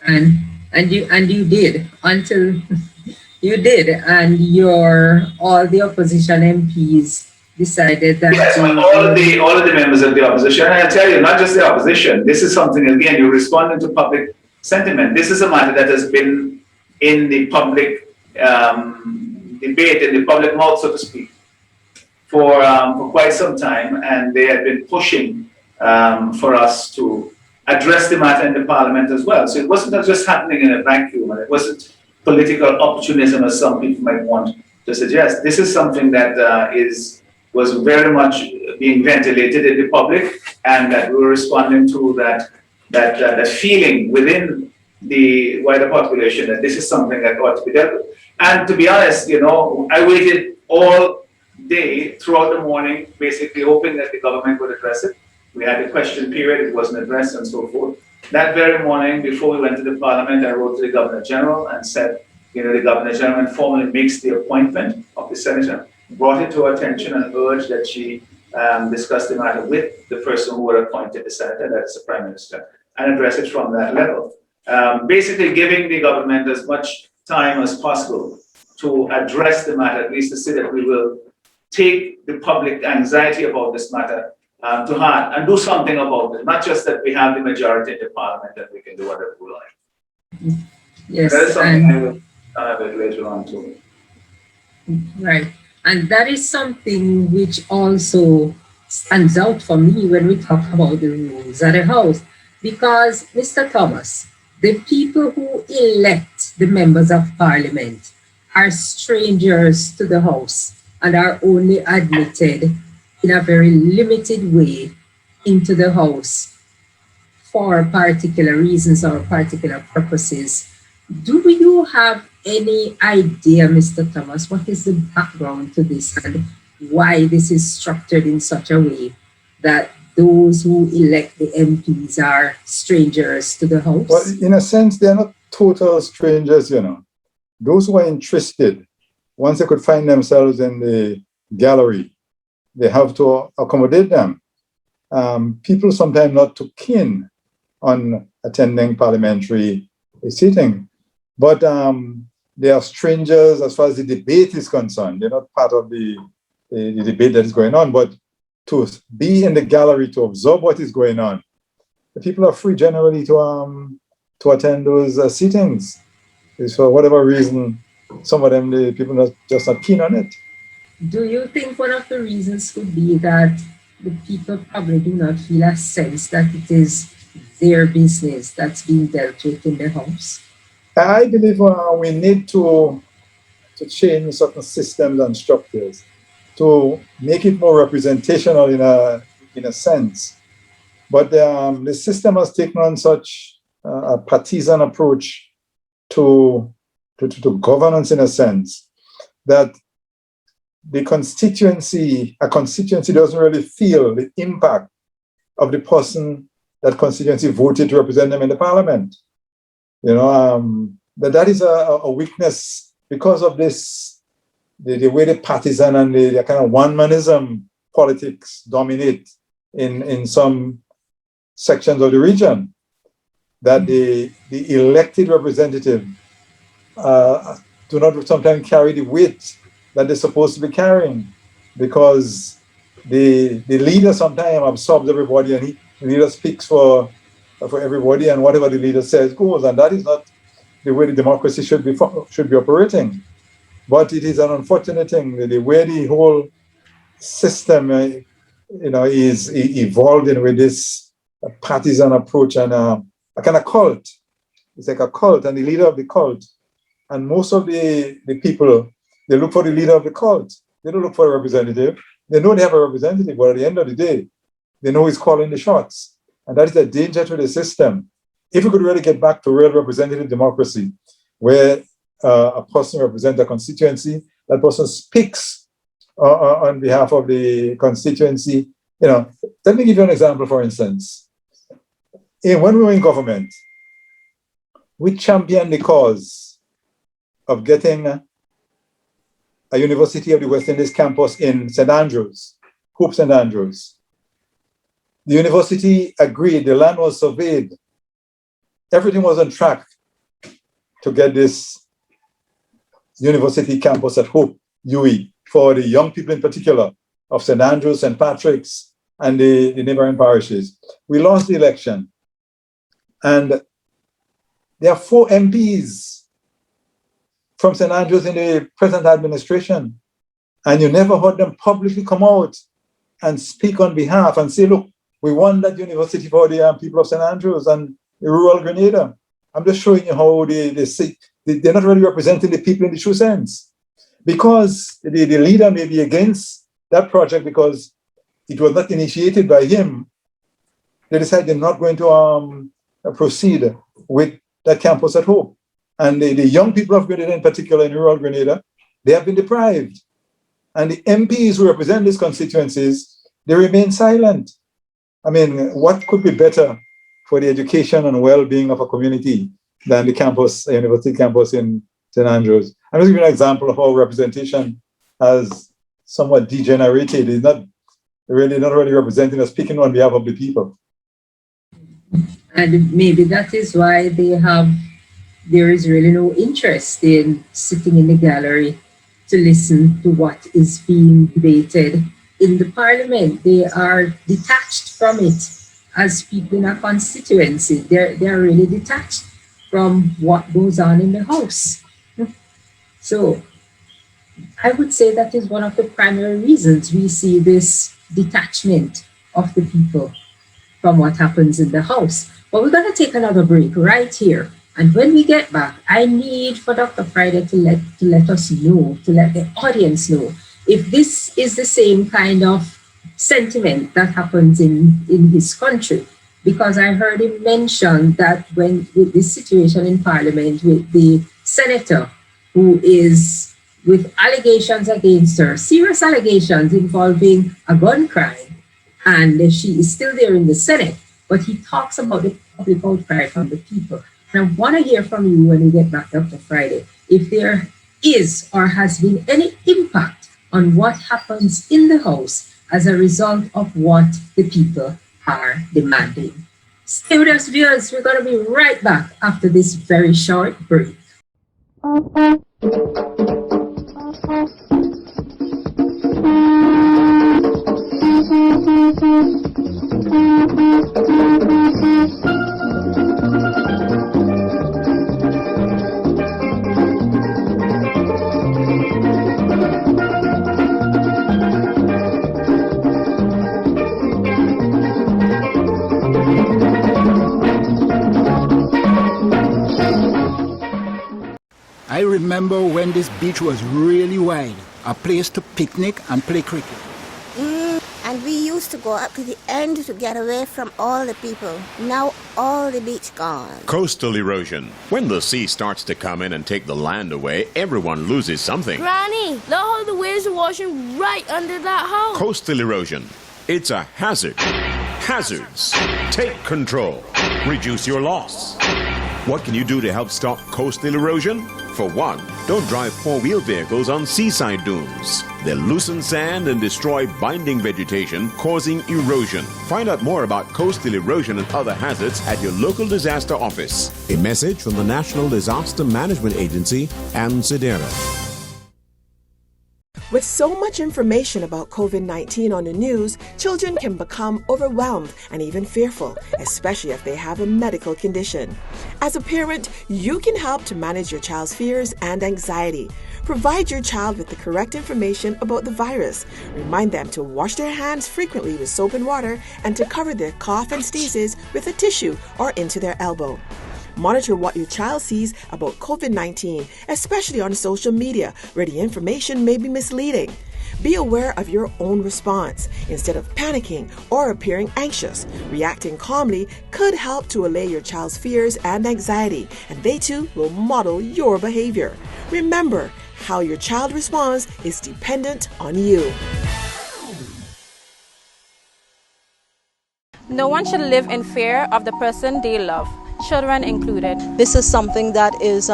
And you did until you did, and all the opposition MPs decided that. Yes, all of the members of the opposition, and I tell you, not just the opposition. This is something, again, you're responding to public sentiment. This is a matter that has been in the public debate, in the public mouth, so to speak, for quite some time, and they had been pushing for us to address the matter in the Parliament as well. So it wasn't just happening in a vacuum, and it wasn't political opportunism, as some people might want to suggest. This is something that was very much being ventilated in the public, and that we were responding to that feeling within the wider population that this is something that ought to be dealt with. And to be honest, you know, I waited all day throughout the morning, basically hoping that the government would address it. We had a question period, it wasn't addressed and so forth. That very morning, before we went to the Parliament, I wrote to the Governor General and said, you know, the Governor General formally makes the appointment of the Senator, brought it to her attention and urged that she discuss the matter with the person who would appoint the Senator, that's the Prime Minister, and address it from that level. Basically giving the government as much time as possible to address the matter, at least to say that we will take the public anxiety about this matter to heart and do something about it. Not just that we have the majority in the Parliament that we can do whatever we like. Yes, that is something I will have it later on too. Right. And that is something which also stands out for me when we talk about the rules at the House. Because, Mr. Thomas, the people who elect the members of Parliament are strangers to the House and are only admitted in a very limited way into the House for particular reasons or particular purposes. Do you have any idea, Mr. Thomas, what is the background to this and why this is structured in such a way that those who elect the MPs are strangers to the House? Well, in a sense, they're not total strangers, you know. Those who are interested, once they could find themselves in the gallery, they have to accommodate them. People sometimes not too keen on attending parliamentary sitting, but they are strangers as far as the debate is concerned. They're not part of the debate that is going on, but to be in the gallery to observe what is going on. The people are free generally to attend those sittings. It's for whatever reason some of them, the people are just not keen on it. Do you think one of the reasons could be that the people probably do not feel a sense that it is their business that's being dealt with in the House? I believe we need to change certain systems and structures to make it more representational in a sense. But the system has taken on such a partisan approach to governance in a sense that a constituency doesn't really feel the impact of the person that constituency voted to represent them in the parliament. You know, that is a weakness because of this, the way the partisan and the kind of one-manism politics dominate in some sections of the region, that the elected representative do not sometimes carry the weight that they're supposed to be carrying, because the leader sometimes absorbs everybody, and the leader speaks for everybody, and whatever the leader says goes, and that is not the way the democracy should be operating. But it is an unfortunate thing, the way the whole system is evolving with this partisan approach and a kind of cult. It's like a cult, and the leader of the cult, and most of the people, they look for the leader of the cult. They don't look for a representative. They know they have a representative, but at the end of the day, they know he's calling the shots. And that is a danger to the system. If we could really get back to real representative democracy, where a person represents a constituency, that person speaks on behalf of the constituency. You know, let me give you an example, for instance. When we were in government, we championed the cause of getting a University of the West Indies campus in St. Andrews, Hope St. Andrews. The university agreed, the land was surveyed, everything was on track to get this university campus at Hope, UE, for the young people in particular of St. Andrews, St. Patrick's, and the neighboring parishes. We lost the election, and there are 4 MPs from St. Andrews in the present administration, and you never heard them publicly come out and speak on behalf and say, look, we won that university for the people of St. Andrews and the rural Grenada. I'm just showing you how they say they're not really representing the people in the true sense. Because the leader may be against that project because it was not initiated by him, they decided they're not going to proceed with that campus at Hope. And the young people of Grenada, in particular in rural Grenada, they have been deprived. And the MPs who represent these constituencies, they remain silent. I mean, what could be better for the education and well-being of a community than the campus, the university campus in St. Andrews? I'm just giving you an example of how representation has somewhat degenerated. It's not really representing or speaking on behalf of the people. And maybe that is why there is really no interest in sitting in the gallery to listen to what is being debated in the parliament. They are detached from it as people in a constituency. They're really detached from what goes on in the House. So I would say that is one of the primary reasons we see this detachment of the people from what happens in the House. But we're going to take another break right here. And when we get back, I need for Dr. Friday to let us know, to let the audience know, if this is the same kind of sentiment that happens in his country. Because I heard him mention that when with this situation in Parliament with the senator who is with allegations against her, serious allegations involving a gun crime, and she is still there in the Senate, but he talks about the public outcry from the people. And I want to hear from you when we get back Dr. Friday, if there is or has been any impact on what happens in the House as a result of what the people are demanding. Stay with us, viewers. We're going to be right back after this very short break. when this beach was really wide, a place to picnic and play cricket. And we used to go up to the end to get away from all the people. Now all the beach gone. Coastal erosion. When the sea starts to come in and take the land away, everyone loses something. Granny, look how the waves are washing right under that house. Coastal erosion. It's a hazard. Hazards. Take control. Reduce your loss. What can you do to help stop coastal erosion? For one, don't drive four-wheel vehicles on seaside dunes. They loosen sand and destroy binding vegetation, causing erosion. Find out more about coastal erosion and other hazards at your local disaster office. A message from the National Disaster Management Agency and SIDERA. With so much information about COVID-19 on the news, children can become overwhelmed and even fearful, especially if they have a medical condition. As a parent, you can help to manage your child's fears and anxiety. Provide your child with the correct information about the virus. Remind them to wash their hands frequently with soap and water and to cover their cough and sneezes with a tissue or into their elbow. Monitor what your child sees about COVID-19, especially on social media, where the information may be misleading. Be aware of your own response. Instead of panicking or appearing anxious, reacting calmly could help to allay your child's fears and anxiety, and they too will model your behavior. Remember, how your child responds is dependent on you. No one should live in fear of the person they love, children included. This is something that is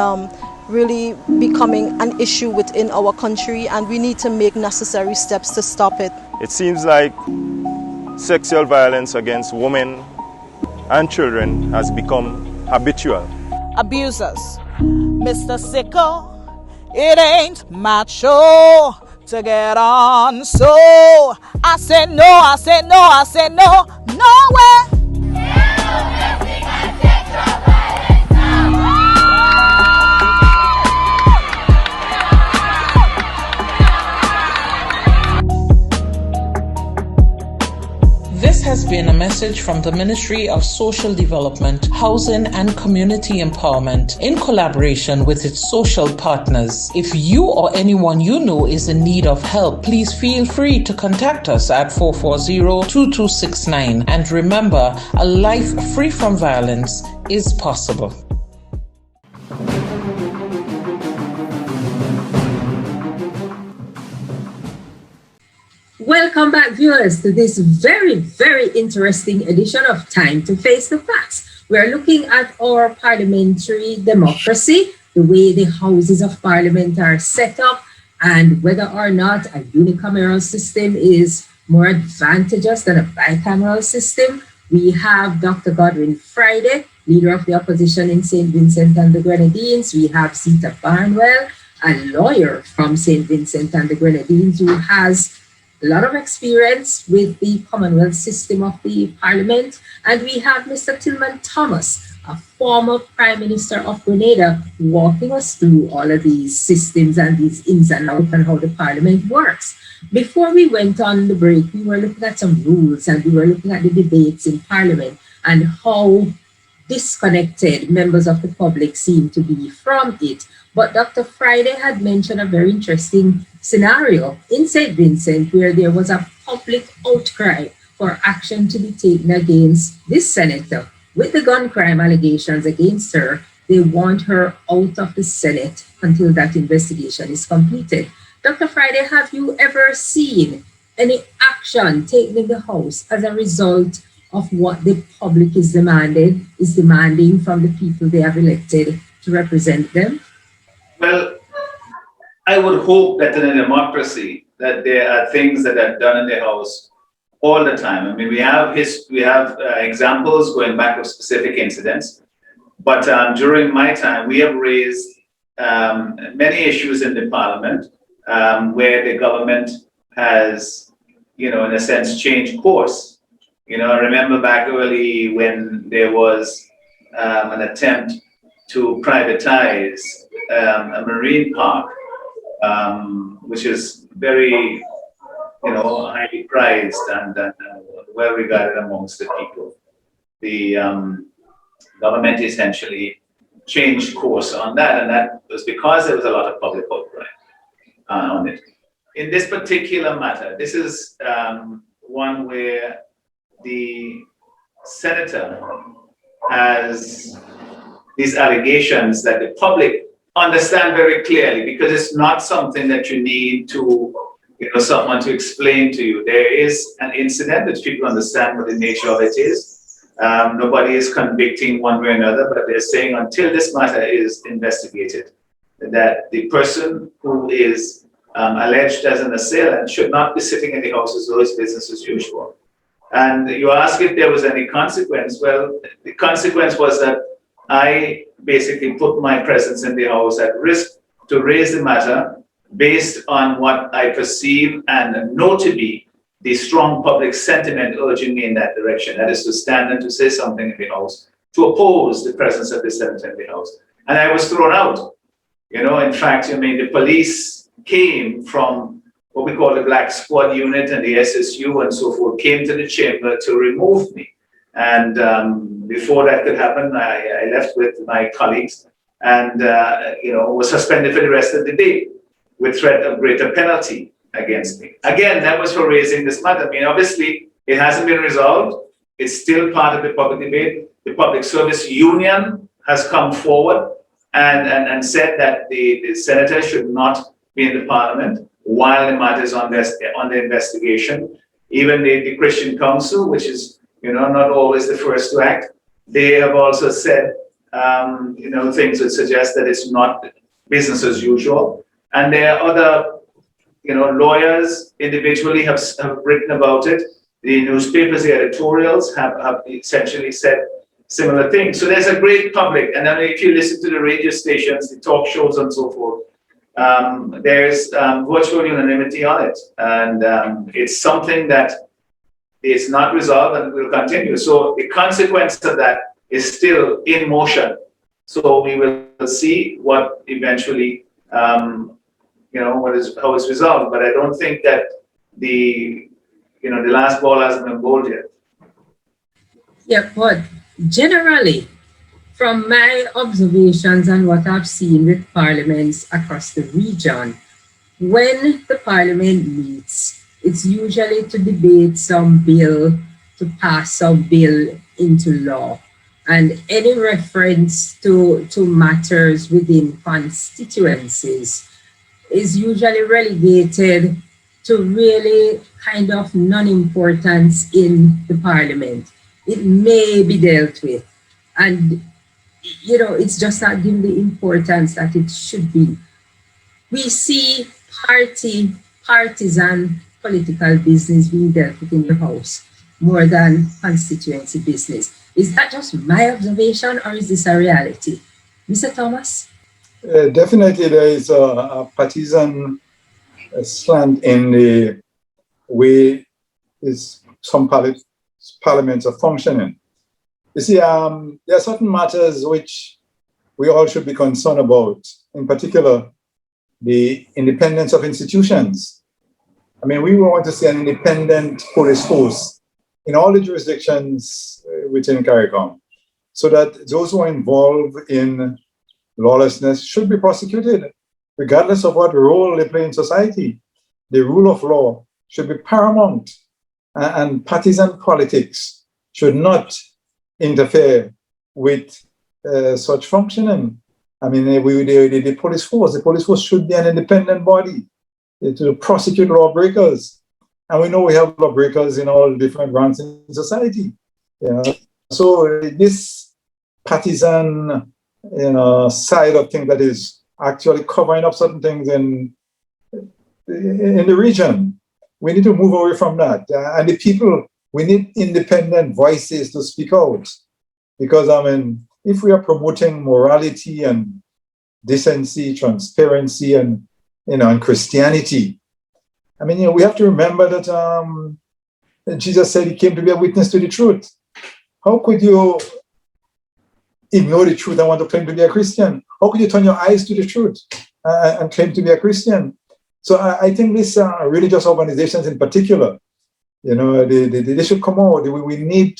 really becoming an issue within our country, and we need to make necessary steps to stop it. It seems like sexual violence against women and children has become habitual. Abusers, Mr. Sickle, it ain't macho to get on. So I said no, I said no, I said no, nowhere. This has been a message from the Ministry of Social Development, Housing and Community Empowerment in collaboration with its social partners. If you or anyone you know is in need of help, please feel free to contact us at 440-2269. And remember, a life free from violence is possible. Welcome back, viewers, to this very, very interesting edition of Time to Face the Facts. We are looking at our parliamentary democracy, the way the Houses of Parliament are set up, and whether or not a unicameral system is more advantageous than a bicameral system. We have Dr. Godwin Friday, leader of the opposition in St. Vincent and the Grenadines. We have Zita Barnwell, a lawyer from St. Vincent and the Grenadines, who has a lot of experience with the Commonwealth system of the Parliament. And we have Mr. Tillman Thomas, a former Prime Minister of Grenada, walking us through all of these systems and these ins and outs and how the Parliament works. Before we went on the break, we were looking at some rules and we were looking at the debates in Parliament and how disconnected members of the public seem to be from it. But Dr. Friday had mentioned a very interesting scenario in St. Vincent where there was a public outcry for action to be taken against this senator with the gun crime allegations against her. They want her out of the Senate until that investigation is completed. Dr. Friday, have you ever seen any action taken in the House as a result of what the public is demanding from the people they have elected to represent them? Well, I would hope that in a democracy that there are things that are done in the House all the time. I mean, we have examples going back to specific incidents, but during my time, we have raised many issues in the Parliament where the government has, in a sense, changed course. I remember back early when there was an attempt to privatize a marine park, which is very, highly prized and well regarded amongst the people. The government essentially changed course on that, and that was because there was a lot of public outcry on it. In this particular matter, this is one where the senator has these allegations that the public understand very clearly, because it's not something that you need to, someone to explain to you. There is an incident that people understand what the nature of it is. Nobody is convicting one way or another, but they're saying until this matter is investigated, that the person who is alleged as an assailant should not be sitting in the house as though it's business as usual. And you ask if there was any consequence. Well, the consequence was that I basically put my presence in the house at risk to raise the matter based on what I perceive and know to be the strong public sentiment urging me in that direction. That is to stand and to say something in the house, to oppose the presence of the senator in the house. And I was thrown out. In fact, the police came from what we call the Black Squad Unit and the SSU and so forth, came to the chamber to remove me. And before that could happen, I left with my colleagues and, was suspended for the rest of the day with threat of greater penalty against me. Again, that was for raising this matter. Obviously, it hasn't been resolved. It's still part of the public debate. The Public Service Union has come forward and said that the senator should not be in the parliament while the matter is on the investigation. Even the Christian Council, which is not always the first to act, they have also said things that suggest that it's not business as usual. And there are other lawyers individually have written about it. The newspapers, the editorials have essentially said similar things. So there's a great public, and then if you listen to the radio stations, the talk shows and so forth, there's virtual unanimity on it. And it's something that is not resolved and will continue. So the consequence of that is still in motion. So we will see what eventually, how it's resolved. But I don't think that the last ball hasn't been bowled yet. Yeah, but generally, from my observations and what I've seen with parliaments across the region, when the parliament meets, it's usually to debate some bill, to pass some bill into law. And any reference to matters within constituencies is usually relegated to really kind of non-importance in the parliament. It may be dealt with. And, it's just not given the importance that it should be. We see partisan political business being dealt with in the House more than constituency business. Is that just my observation, or is this a reality? Mr. Thomas? Definitely there is a partisan slant in the way some parliaments are functioning. You see, there are certain matters which we all should be concerned about, in particular, the independence of institutions. We want to see an independent police force in all the jurisdictions within CARICOM, so that those who are involved in lawlessness should be prosecuted, regardless of what role they play in society. The rule of law should be paramount, and partisan politics should not interfere with such functioning. The police force should be an independent body to prosecute lawbreakers. And we know we have lawbreakers in all different ranks in society. So this partisan side of things that is actually covering up certain things in the region, we need to move away from that. And the people, we need independent voices to speak out. Because, if we are promoting morality and decency, transparency, and Christianity, we have to remember that Jesus said he came to be a witness to the truth. How could you ignore the truth and want to claim to be a Christian? How could you turn your eyes to the truth and claim to be a Christian? So I think these religious organizations in particular, they should come out. We need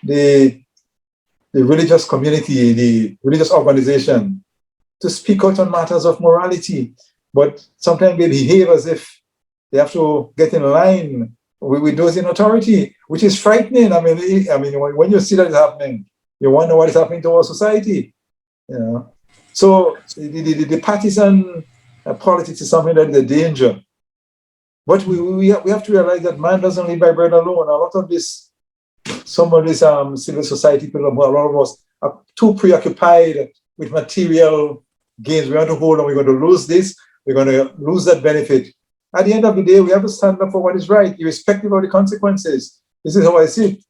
the the religious community, the religious organization, to speak out on matters of morality. But sometimes they behave as if they have to get in line with those in authority, which is frightening. I mean, when you see that is happening, you wonder what is happening to our society. You know, so the partisan politics is something that is a danger. But we have to realize that man doesn't live by bread alone. A lot of this, some of this civil society people, a lot of us are too preoccupied with material gains. We want to hold on. We're going to lose this. We're going to lose that benefit. At the end of the day, we have to stand up for what is right, irrespective of the consequences. This is how I see it.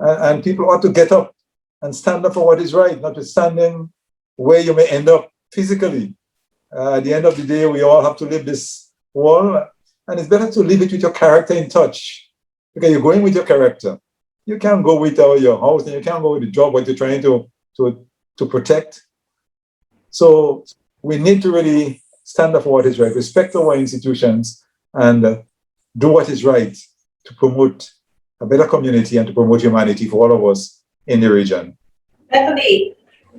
And people ought to get up and stand up for what is right, notwithstanding where you may end up physically. At the end of the day, we all have to live this world. And it's better to leave it with your character in touch. Because you're going with your character. You can't go with your house, and you can't go with the job, what you're trying to protect. So we need to really stand up for what is right, respect our institutions, and do what is right to promote a better community and to promote humanity for all of us in the region. Bethany,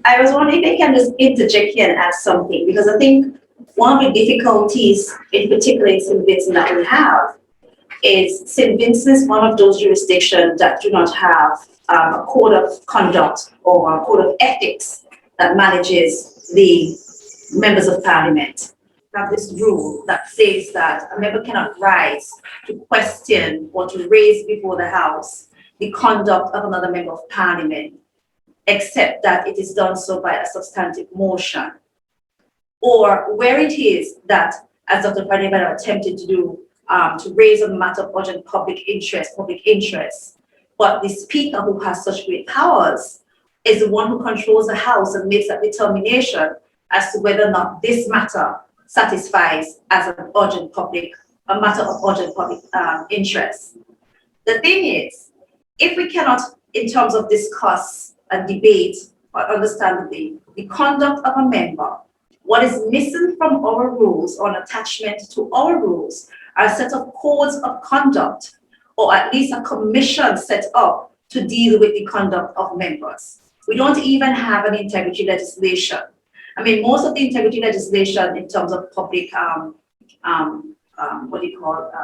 I was wondering if I can just interject here and add something, because I think one of the difficulties, in particular in St. Vincent, that we have is St. Vincent is one of those jurisdictions that do not have a code of conduct or a code of ethics that manages the members of parliament. We have this rule that says that a member cannot rise to question or to raise before the House the conduct of another member of parliament, except that it is done so by a substantive motion. Or where it is that, as Dr. Friday attempted to do, to raise a matter of urgent public interest, but the speaker, who has such great powers, is the one who controls the House and makes that determination as to whether or not this matter satisfies as a matter of urgent public interest. The thing is, if we cannot, in terms of discuss and debate or understand the conduct of a member, what is missing from our rules or an attachment to our rules are a set of codes of conduct, or at least a commission set up to deal with the conduct of members. We don't even have an integrity legislation. I mean, most of the integrity legislation in terms of public,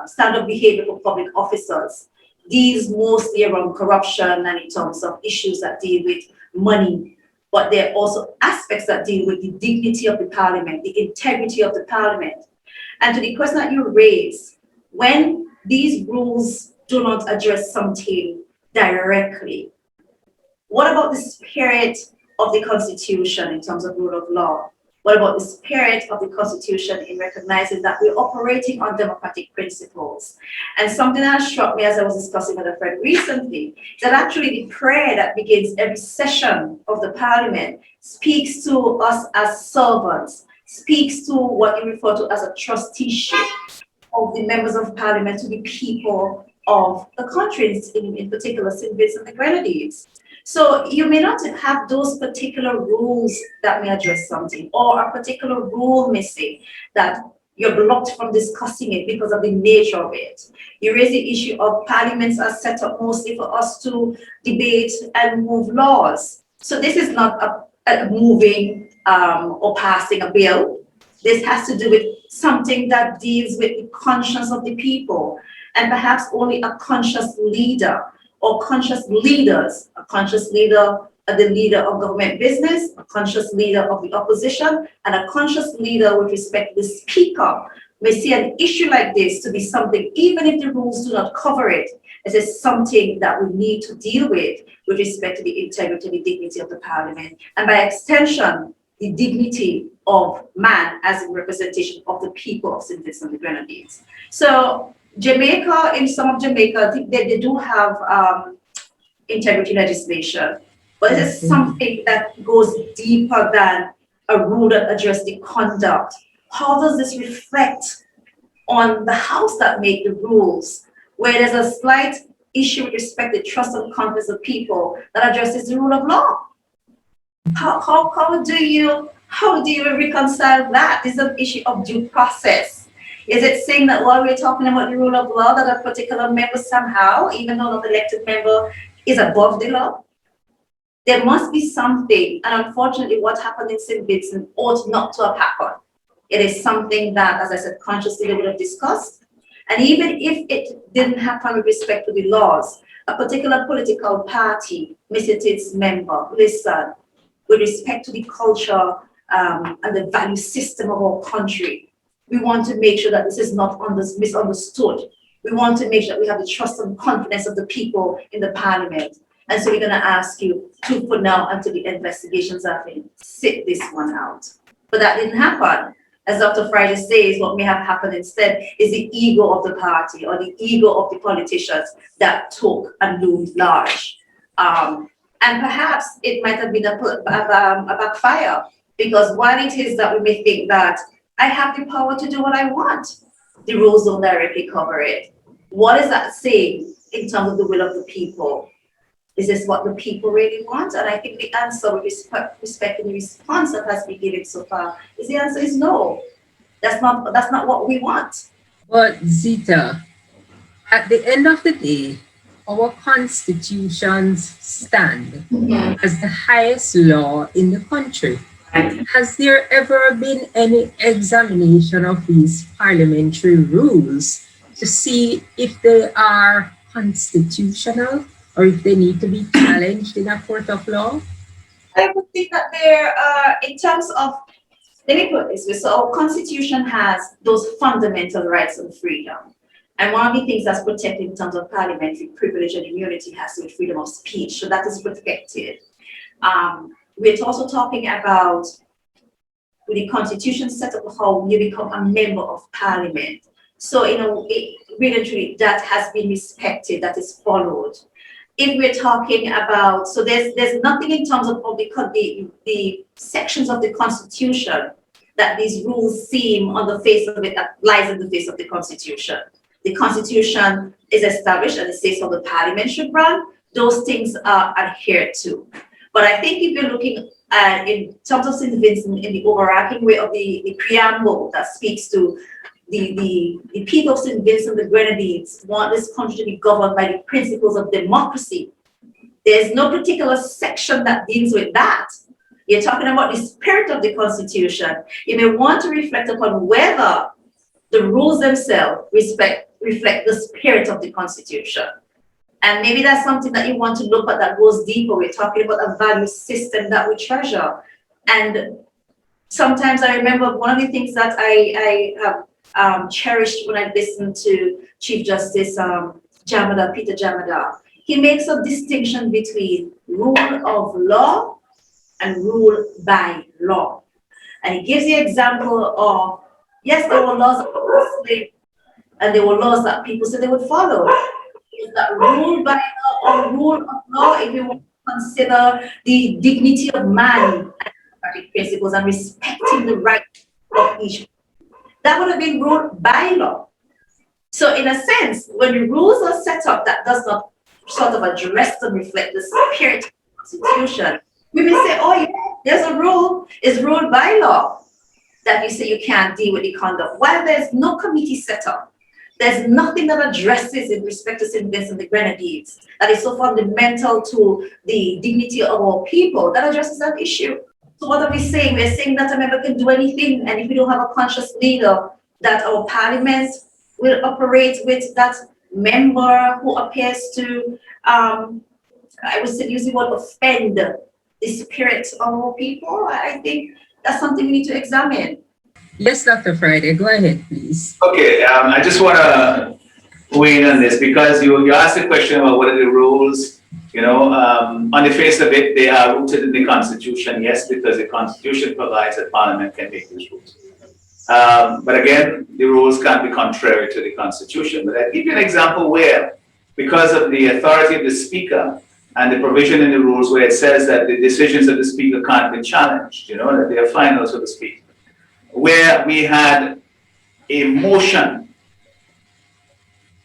standard behavior for public officers, deals mostly around corruption and in terms of issues that deal with money. But there are also aspects that deal with the dignity of the parliament, the integrity of the parliament. And to the question that you raise, when these rules do not address something directly, what about the spirit of the Constitution in terms of rule of law? What about the spirit of the Constitution in recognizing that we're operating on democratic principles? And something that struck me as I was discussing with a friend recently, that actually the prayer that begins every session of the parliament speaks to us as servants, speaks to what you refer to as a trusteeship of the members of parliament to the people of the country, in particular St. Vincent and the Grenadines. So you may not have those particular rules that may address something, or a particular rule missing that you're blocked from discussing it because of the nature of it. You raise the issue of parliaments are set up mostly for us to debate and move laws. So this is not a moving or passing a bill. This has to do with something that deals with the conscience of the people, and perhaps only a conscious leader or conscious leaders, a conscious leader, the leader of government business, a conscious leader of the opposition, and a conscious leader with respect to the speaker may see an issue like this to be something, even if the rules do not cover it, it is something that we need to deal with respect to the integrity and the dignity of the parliament, and by extension, the dignity of man as a representation of the people of St. Vincent and the Grenadines. So Jamaica, in some of Jamaica, I think they do have integrity legislation, but it is something that goes deeper than a rule that addresses the conduct. How does this reflect on the House that make the rules, where there's a slight issue with respect to trust and confidence of people that addresses the rule of law? How do you reconcile that? This is an issue of due process. Is it saying that while we're talking about the rule of law, that a particular member somehow, even though not elected member, is above the law? There must be something, and unfortunately what happened in St. Vincent ought not to have happened. It is something that, as I said, consciously they would have discussed. And even if it didn't happen with respect to the laws, a particular political party misses its member, listen, with respect to the culture and the value system of our country, we want to make sure that this is not misunderstood. We want to make sure that we have the trust and confidence of the people in the parliament. And so we're going to ask you to, for now, until the investigations are finished, sit this one out. But that didn't happen. As Dr. Friday says, what may have happened instead is the ego of the party or the ego of the politicians that took and loomed large. And perhaps it might have been a backfire, because while it is that we may think that I have the power to do what I want, the rules don't directly cover it. What is that saying in terms of the will of the people? Is this what the people really want? And I think the answer, with respect to the response that has been given so far, is the answer is no. That's not what we want. But Zita, at the end of the day, our constitutions stand as the highest law in the country. Has there ever been any examination of these parliamentary rules to see if they are constitutional or if they need to be challenged in a court of law? I would think that there are, in terms of, let me put it this way, so our constitution has those fundamental rights and freedom. And one of the things that's protected in terms of parliamentary privilege and immunity has to do with freedom of speech. So that is protected. We're also talking about the constitution set up how you become a member of parliament. So, really, that has been respected, that is followed. If we're talking about, so there's nothing in terms of the sections of the Constitution that these rules seem on the face of it, that lies in the face of the Constitution. The Constitution is established and it says how the Parliament should run. Those things are adhered to. But I think if you're looking at, in terms of St. Vincent, in the overarching way of the preamble that speaks to the people of St. Vincent, the Grenadines, want this country to be governed by the principles of democracy. There's no particular section that deals with that. You're talking about the spirit of the Constitution. You may want to reflect upon whether the rules themselves reflect the spirit of the Constitution. And maybe that's something that you want to look at that goes deeper. We're talking about a value system that we treasure. And sometimes I remember one of the things that I have cherished when I listened to Chief Justice Peter Jamada. He makes a distinction between rule of law and rule by law. And he gives the example of, yes, there were laws about slavery, and there were laws that people said they would follow. Is that rule by law or rule of law, if you want to consider the dignity of man and principles and respecting the rights of each? That would have been ruled by law. So in a sense, when the rules are set up that does not sort of address and reflect the spirit of the Constitution, we may say, oh yeah, there's a rule, it's ruled by law, that you say you can't deal with the conduct. While there's no committee set up, there's nothing that addresses in respect to St. Vincent and the Grenadines that is so fundamental to the dignity of our people that addresses that issue. So what are we saying? We're saying that a member can do anything, and if we don't have a conscious leader, that our parliament will operate with that member who appears to, I would say, use the word offend the spirit of our people. I think that's something we need to examine. Yes, Dr. Friday, go ahead, please. Okay, I just want to weigh in on this because you asked the question about what are the rules. On the face of it, they are rooted in the Constitution, yes, because the Constitution provides that Parliament can make these rules. But again, the rules can't be contrary to the Constitution. But I'll give you an example where, because of the authority of the Speaker and the provision in the rules where it says that the decisions of the Speaker can't be challenged, that they are final, so to speak, where we had a motion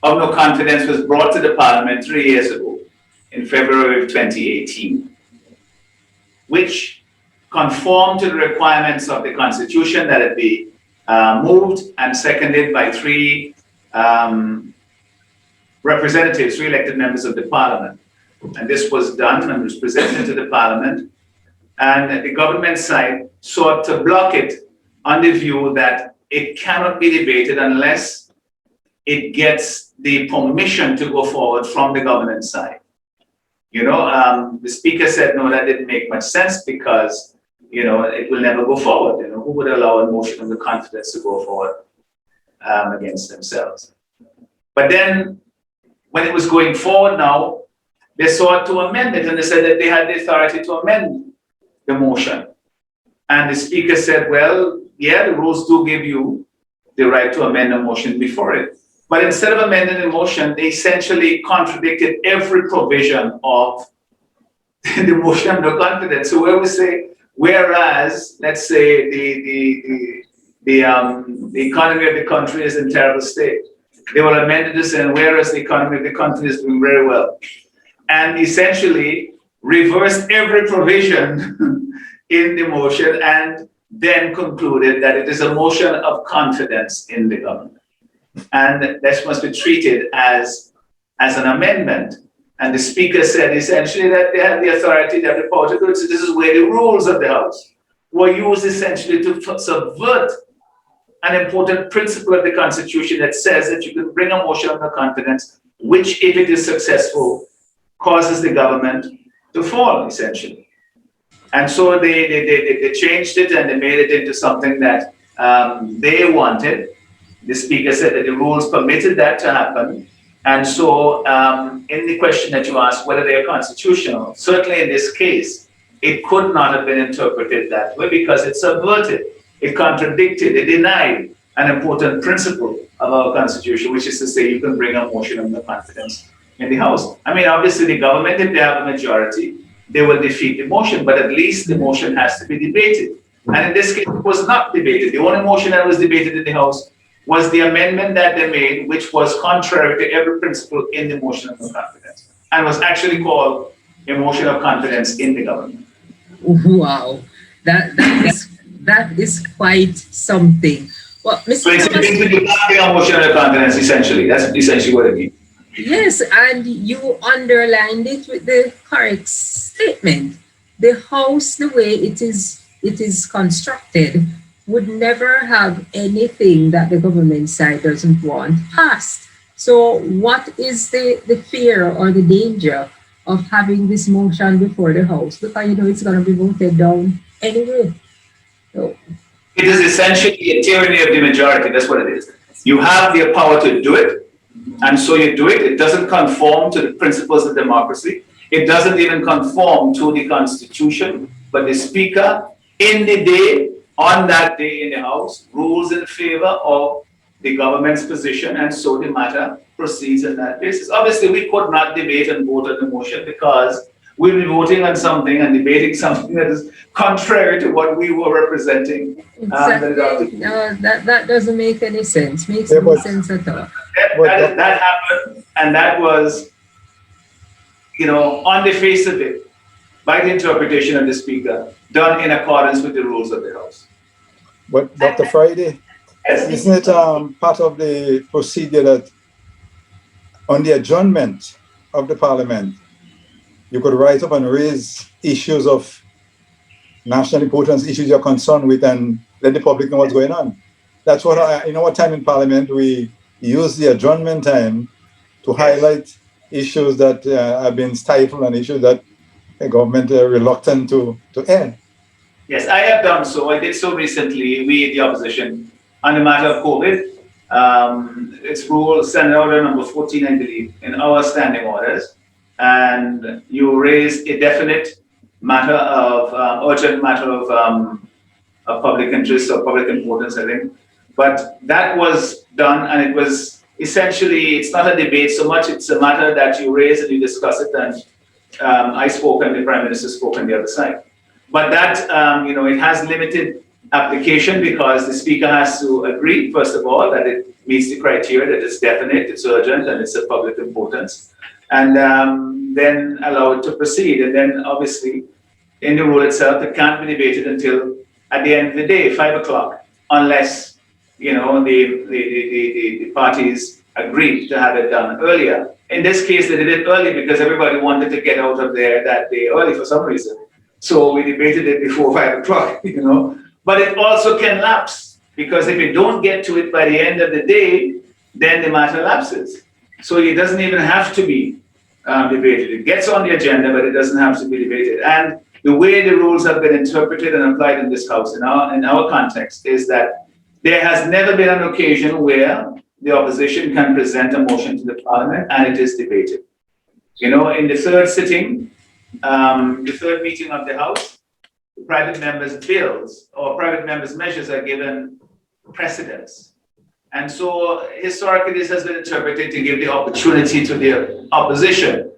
of no confidence was brought to the Parliament 3 years ago, in February of 2018, which conformed to the requirements of the Constitution that it be moved and seconded by 3 representatives, 3 elected members of the Parliament. And this was done and was presented to the Parliament. And the government side sought to block it on the view that it cannot be debated unless it gets the permission to go forward from the government side. The Speaker said, no, that didn't make much sense because, it will never go forward. Who would allow a motion of the confidence to go forward against themselves? But then when it was going forward now, they sought to amend it and they said that they had the authority to amend the motion. And the Speaker said, well, yeah, the rules do give you the right to amend a motion before it. But instead of amending the motion, they essentially contradicted every provision of the motion of no confidence. So where we say, whereas, let's say the economy of the country is in terrible state, they will amend it to say, whereas the economy of the country is doing very well. And essentially reversed every provision in the motion and then concluded that it is a motion of confidence in the government. And this must be treated as an amendment. And the Speaker said essentially that they have the authority, they have the power to do it. So this is where the rules of the House were used essentially to subvert an important principle of the Constitution that says that you can bring a motion of no confidence, which, if it is successful, causes the government to fall, essentially. And so they changed it and they made it into something that they wanted. The Speaker said that the rules permitted that to happen. And so in the question that you asked, whether they are constitutional, certainly in this case, it could not have been interpreted that way because it subverted, it contradicted, it denied an important principle of our Constitution, which is to say you can bring a motion of no confidence in the House. I mean, obviously the government, if they have a majority, they will defeat the motion, but at least the motion has to be debated. And in this case, it was not debated. The only motion that was debated in the House was the amendment that they made, which was contrary to every principle in the motion of no confidence, and was actually called a motion of confidence in the government. Wow, that is quite something. Well, Mr. So it's a motion of confidence, essentially. That's essentially what it means. Yes, and you underlined it with the correct statement. The House, the way it is constructed, would never have anything that the government side doesn't want passed. So what is the fear or the danger of having this motion before the House? Because it's going to be voted down anyway. So. It is essentially a tyranny of the majority. That's what it is. You have the power to do it, and so you do it. It doesn't conform to the principles of democracy. It doesn't even conform to the Constitution. But the Speaker, on that day in the House, rules in favor of the government's position, and so the matter proceeds on that basis. Obviously, we could not debate and vote on the motion because we'll be voting on something and debating something that is contrary to what we were representing. Exactly. No, that doesn't make any sense. Makes no sense at all. That happened, and that was, on the face of it, by the interpretation of the Speaker, done in accordance with the rules of the House. But Dr. Friday, isn't it part of the procedure that on the adjournment of the Parliament, you could write up and raise issues of national importance, issues you're concerned with, and let the public know what's going on? That's what in our time in Parliament, we use the adjournment time to highlight issues that have been stifled and issues that the government are reluctant to end. Yes, I have done so. I did so recently, we, the opposition, on the matter of COVID. It's rule standing order number 14, I believe, in our standing orders. And you raised a definite matter of, urgent matter of public interest or public importance, I think. But that was done, and it was essentially, it's not a debate so much, it's a matter that you raise and you discuss it, and I spoke and the Prime Minister spoke on the other side. But that, it has limited application because the Speaker has to agree, first of all, that it meets the criteria, that it's definite, it's urgent, and it's of public importance, and then allow it to proceed. And then, obviously, in the rule itself, it can't be debated until, at the end of the day, 5 o'clock, unless, the parties agree to have it done earlier In this case, they did it early because everybody wanted to get out of there that day early for some reason. So we debated it before 5 o'clock, you know. But it also can lapse, because if you don't get to it by the end of the day, then the matter lapses. So it doesn't even have to be debated. It gets on the agenda, but it doesn't have to be debated. And the way the rules have been interpreted and applied in this House, in our context, is that there has never been an occasion where the opposition can present a motion to the Parliament and it is debated. You know, in the third sitting, the third meeting of the House, the private members' bills or private members' measures are given precedence. And so historically, this has been interpreted to give the opportunity to the opposition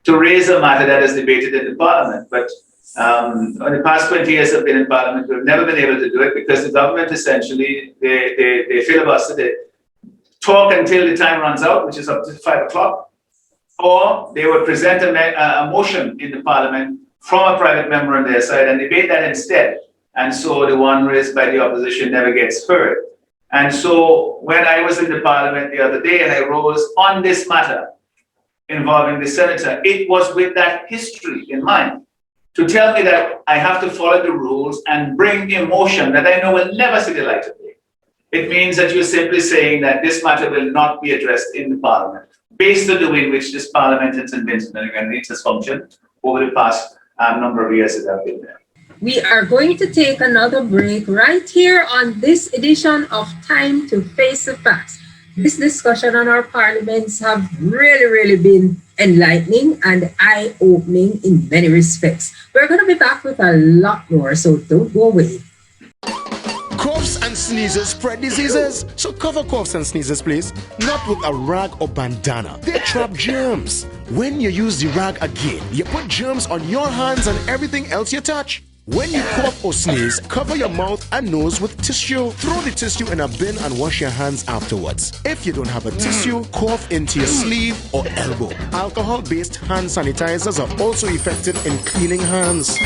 to raise a matter that is debated in the Parliament. But in the past 20 years I've been in Parliament, we've never been able to do it because the government essentially, they filibuster, they talk until the time runs out, which is up to 5 o'clock, or they would present a motion in the Parliament from a private member on their side and debate that instead. And so the one raised by the opposition never gets heard. And so when I was in the Parliament the other day and I rose on this matter involving the senator, it was with that history in mind to tell me that I have to follow the rules and bring a motion that I know will never see the light of day. It means that you're simply saying that this matter will not be addressed in the Parliament, based on the way in which this Parliament in St. Vincent and the Grenadines has functioned over the past number of years that I've been there. We are going to take another break right here on this edition of Time to Face the Facts. This discussion on our parliaments have really been enlightening and eye-opening in many respects. We're going to be back with a lot more, so don't go away. Coughs and sneezes spread diseases, so cover coughs and sneezes, please. Not with a rag or bandana. They trap germs. When you use the rag again, you put germs on your hands and everything else you touch. When you cough or sneeze, cover your mouth and nose with tissue. Throw the tissue in a bin and wash your hands afterwards. If you don't have a tissue, cough into your sleeve or elbow. Alcohol-based hand sanitizers are also effective in cleaning hands.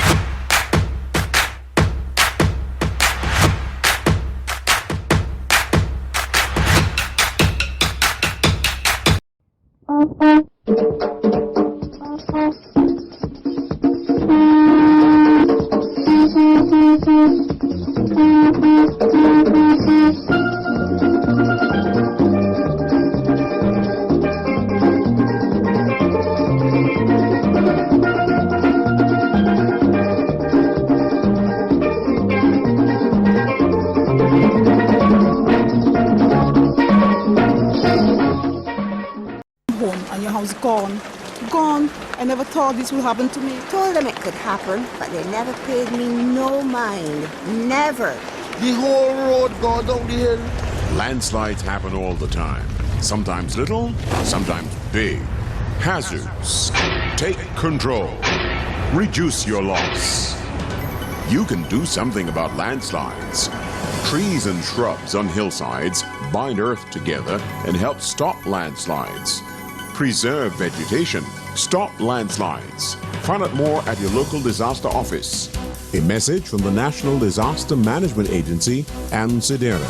Gone. I never thought this would happen to me. Told them it could happen, but they never paid me no mind. Never. The whole road gone down the hill. Landslides happen all the time. Sometimes little, sometimes big. Hazards. Take control. Reduce your loss. You can do something about landslides. Trees and shrubs on hillsides bind earth together and help stop landslides. Preserve vegetation. Stop landslides. Find out more at your local disaster office. A message from the National Disaster Management Agency and SEDERA.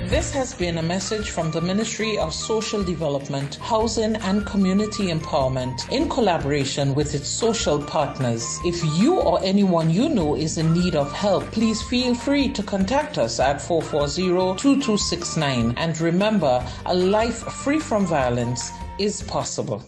This has been a message from the Ministry of Social Development, Housing and Community Empowerment in collaboration with its social partners. If you or anyone you know is in need of help, please feel free to contact us at 440-2269. And remember, a life free from violence is possible.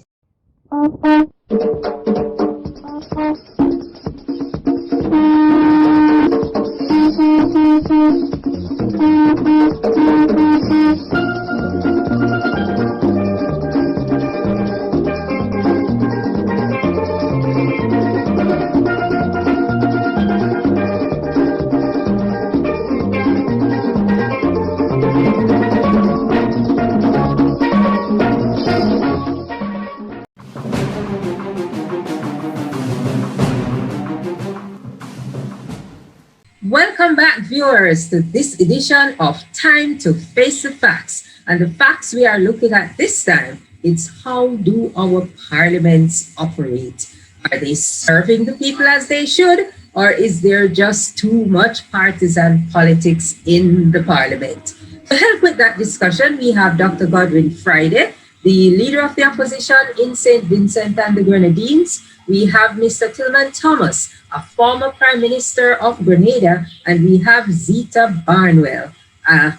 Welcome back, viewers, to this edition of Time to Face the Facts. And the facts we are looking at this time, it's how do our parliaments operate? Are they serving the people as they should? Or is there just too much partisan politics in the parliament? To help with that discussion, we have Dr. Godwin Friday, the leader of the opposition in St. Vincent and the Grenadines. We have Mr. Tillman Thomas, a former Prime Minister of Grenada, and we have Zita Barnwell, a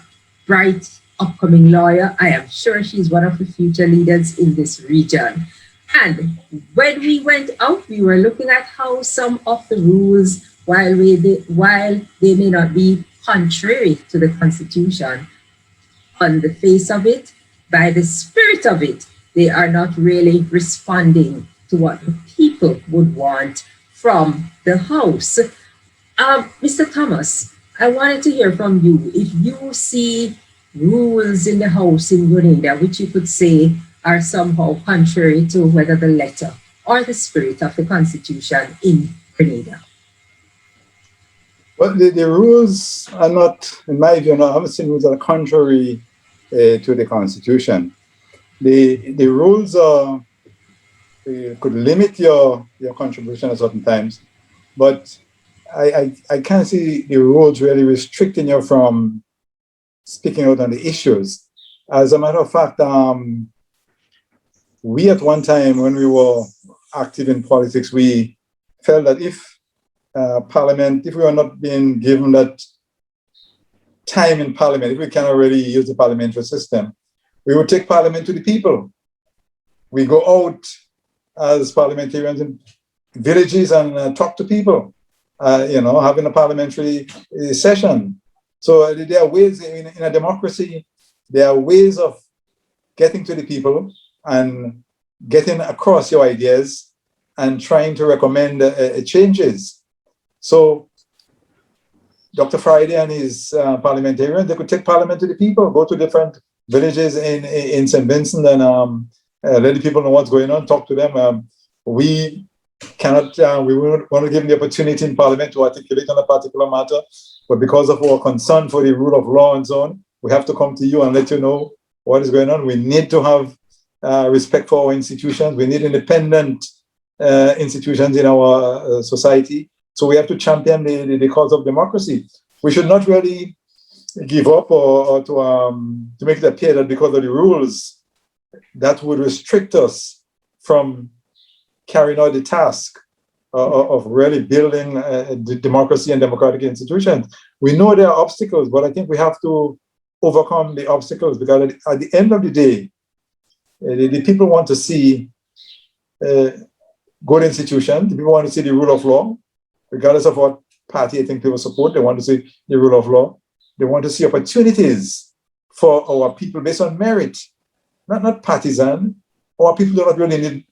bright upcoming lawyer. I am sure she's one of the future leaders in this region. And when we went out, we were looking at how some of the rules, while they may not be contrary to the Constitution, on the face of it, by the spirit of it, they are not really responding to what the people would want from the House. Mr. Thomas, I wanted to hear from you. If you see rules in the House in Grenada, which you could say are somehow contrary to whether the letter or the spirit of the Constitution in Grenada. Well, the rules are not, in my view, I haven't seen rules that are contrary to the Constitution. The rules are, could limit your contribution at certain times, but I can't see the rules really restricting you from speaking out on the issues. As a matter of fact, we at one time when we were active in politics, we felt that if Parliament, if we were not being given that time in Parliament, if we cannot really use the parliamentary system, we would take Parliament to the people. We go out as parliamentarians in villages and talk to people, having a parliamentary session. So there are ways in a democracy, there are ways of getting to the people and getting across your ideas and trying to recommend changes. So Dr. Friday and his parliamentarians, they could take Parliament to the people, go to different villages in St. Vincent and let the people know what's going on, talk to them. We cannot, we would want to give them the opportunity in Parliament to articulate on a particular matter, but because of our concern for the rule of law and so on, we have to come to you and let you know what is going on. We need to have respect for our institutions. We need independent institutions in our society. So we have to champion the cause of democracy. We should not really give up or to make it appear that because of the rules, that would restrict us from carrying out the task of really building the democracy and democratic institutions. We know there are obstacles, but I think we have to overcome the obstacles because at the end of the day, the people want to see good institutions. The people want to see the rule of law, regardless of what party I think people support. They want to see the rule of law. They want to see opportunities for our people based on merit, not partisan. Our people do not really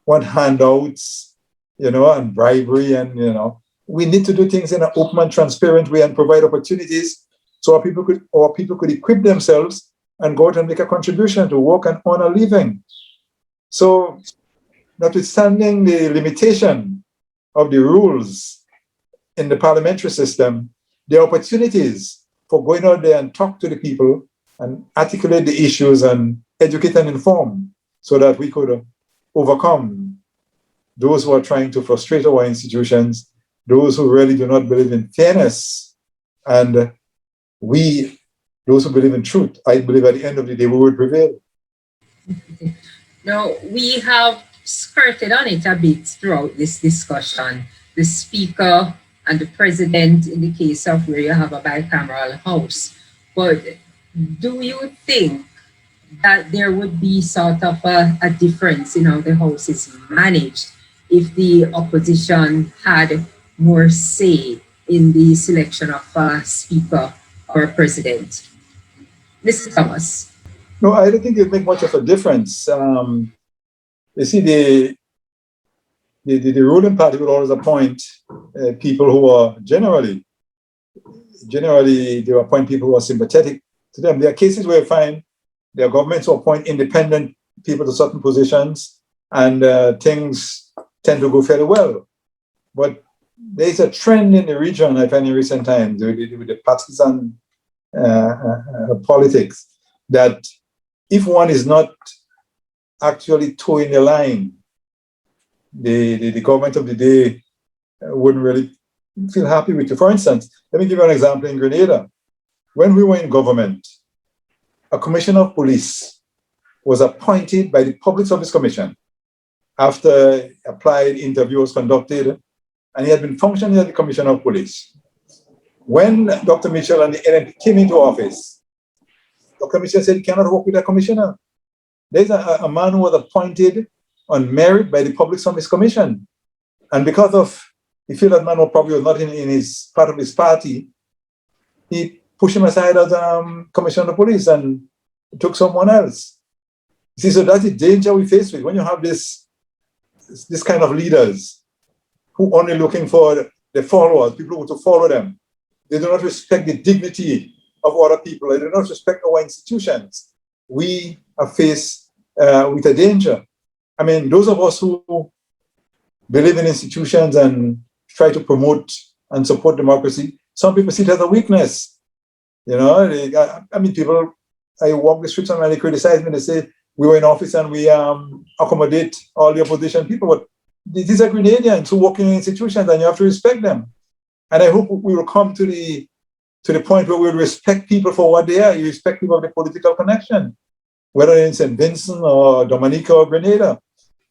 want handouts, and bribery, and we need to do things in an open and transparent way and provide opportunities so our people could equip themselves and go out and make a contribution to work and earn a living. So, notwithstanding the limitation of the rules in the parliamentary system, there are opportunities for going out there and talk to the people and articulate the issues and educate and inform so that we could overcome those who are trying to frustrate our institutions, those who really do not believe in fairness, and those who believe in truth. I believe at the end of the day we will prevail. Now, we have skirted on it a bit throughout this discussion. The Speaker and the President in the case of where you have a bicameral House. But do you think that there would be sort of a difference in how the House is managed if the opposition had more say in the selection of a Speaker or a President? Mr. Thomas. No, I don't think it would make much of a difference. You see, the ruling party would always appoint people who are generally they appoint people who are sympathetic to them. There are cases where you find there are governments who appoint independent people to certain positions and things tend to go fairly well. But there's a trend in the region, I find in recent times, with the partisan politics, that if one is not actually toeing the line, the government of the day wouldn't really feel happy with you. For instance, let me give you an example in Grenada. When we were in government, a commissioner of police was appointed by the Public Service Commission after applied interview was conducted, and he had been functioning as the commissioner of police. When Dr. Mitchell and the NMP came into office, Dr. Mitchell said he cannot work with a commissioner. There's a man who was appointed on merit by the Public Service Commission. And because of, he felt that man was probably not in his part of his party, he pushed him aside as commissioner of police and took someone else. See, so that's the danger we face with when you have this kind of leaders who only looking for the followers, people who to follow them. They do not respect the dignity of other people. They do not respect our institutions. We are faced with a danger. I mean, those of us who believe in institutions and try to promote and support democracy, some people see it as a weakness. You know, I mean, people, I walk the streets and they criticize me. They say, we were in office and we accommodate all the opposition people. But these are Grenadians who work in institutions and you have to respect them. And I hope we will come to the point where we'll respect people for what they are. You respect people of the political connection, whether in St. Vincent or Dominica or Grenada.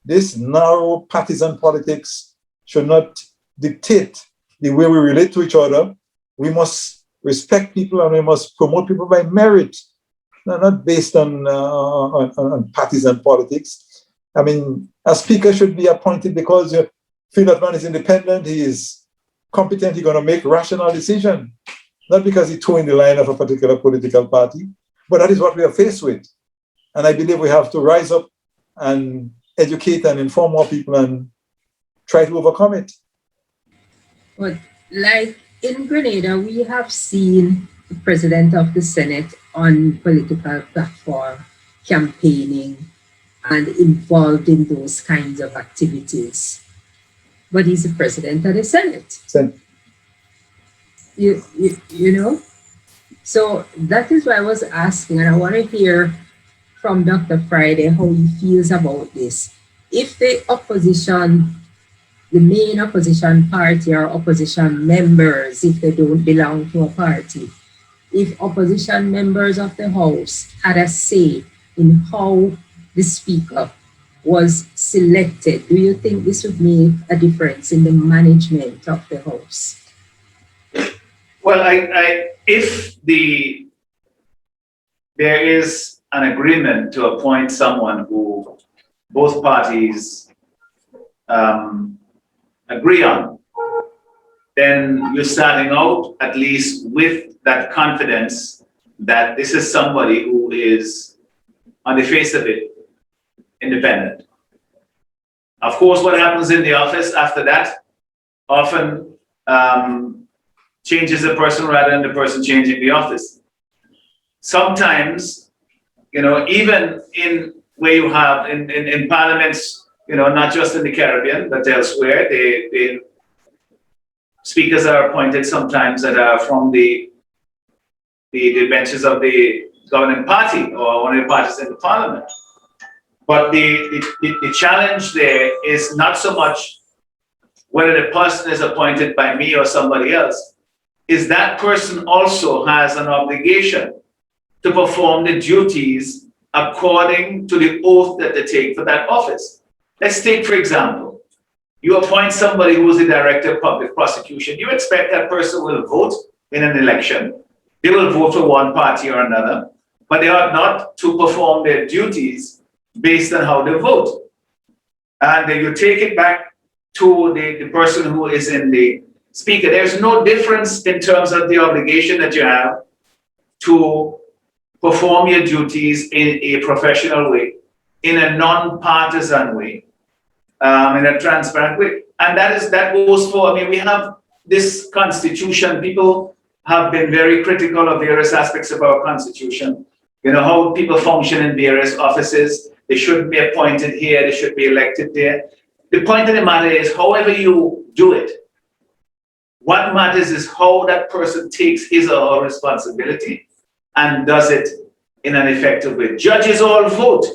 This narrow partisan politics should not dictate the way we relate to each other. We must respect people and we must promote people by merit, not based on partisan politics. I mean, a speaker should be appointed because you feel that man is independent, he is competent, he's going to make rational decisions, not because he's toeing the line of a particular political party, but that is what we are faced with. And I believe we have to rise up and educate and inform more people and try to overcome it. But like in Grenada, we have seen the president of the Senate on political platform campaigning and involved in those kinds of activities. But he's the president of the Senate. You know? So that is why I was asking, and I want to hear from Dr. Friday how he feels about this. If the opposition, the main opposition party or opposition members, if they don't belong to a party, if opposition members of the House had a say in how the Speaker was selected, do you think this would make a difference in the management of the House? Well, if there is an agreement to appoint someone who both parties agree on, then you're starting out at least with that confidence that this is somebody who is, on the face of it, independent. Of course, what happens in the office after that often changes the person rather than the person changing the office. Sometimes, you know, even in where you have in parliaments, you know, not just in the Caribbean, but elsewhere, the speakers are appointed sometimes that are from the benches of the governing party or one of the parties in the parliament. But the challenge there is not so much whether the person is appointed by me or somebody else, is that person also has an obligation to perform the duties according to the oath that they take for that office. Let's take, for example, you appoint somebody who is the director of public prosecution. You expect that person will vote in an election. They will vote for one party or another, but they ought not to perform their duties based on how they vote. And then you take it back to the person who is in the speaker. There's no difference in terms of the obligation that you have to perform your duties in a professional way, in a non-partisan way, in a transparent way. And that goes for, I mean, we have this constitution. People have been very critical of various aspects of our constitution. You know, how people function in various offices. They shouldn't be appointed here, they should be elected there. The point of the matter is, however you do it, What matters is how that person takes his or her responsibility and does it in an effective way. Judges all vote.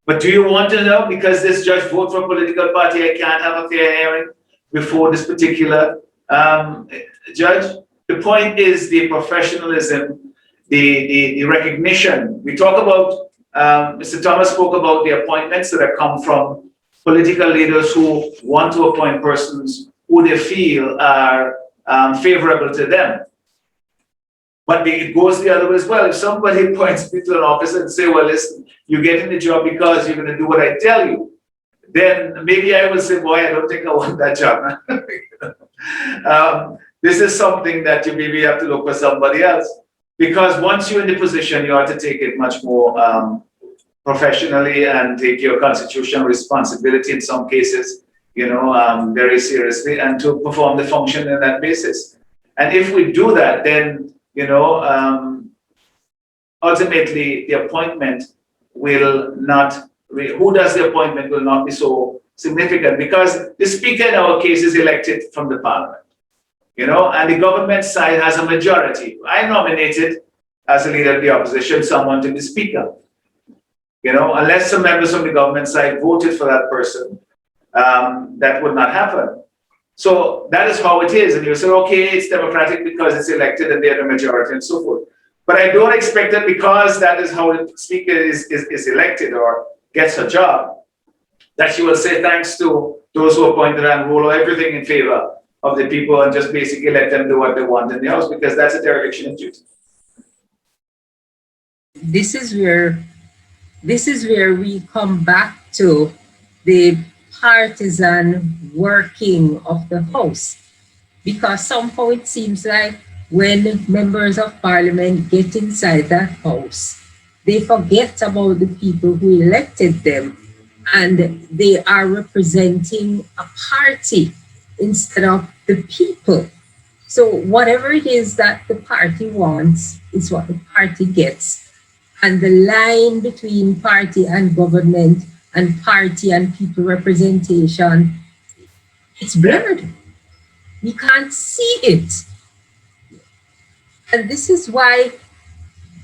But do you want to know, because this judge votes for a political party, I can't have a fair hearing before this particular judge? The point is the professionalism, the recognition. We talk about, Mr. Thomas spoke about the appointments that have come from political leaders who want to appoint persons who they feel are favorable to them. But it goes the other way as well. If somebody appoints me to an office and say, well, listen, you're getting the job because you're going to do what I tell you, then maybe I will say, boy, I don't think I want that job. This is something that you maybe have to look for somebody else. Because once you're in the position, you have to take it much more professionally and take your constitutional responsibility in some cases, very seriously, and to perform the function on that basis. And if we do that, then ultimately the appointment will not, who does the appointment will not be so significant, because the speaker in our case is elected from the parliament, and the government side has a majority. I nominated, as a leader of the opposition, someone to be speaker. Unless some members from the government side voted for that person, that would not happen. So that is how it is. And you say, okay, it's democratic because it's elected and they're the majority and so forth. But I don't expect that because that is how the speaker is elected or gets a job, that she will say thanks to those who appointed her and roll everything in favor of the people and just basically let them do what they want in the house, because that's a dereliction of duty. This is where we come back to the partisan working of the House, because somehow it seems like when members of Parliament get inside that House, they forget about the people who elected them, and they are representing a party instead of the people. So whatever it is that the party wants is what the party gets. And the line between party and government and party and people representation, it's blurred. We can't see it. And this is why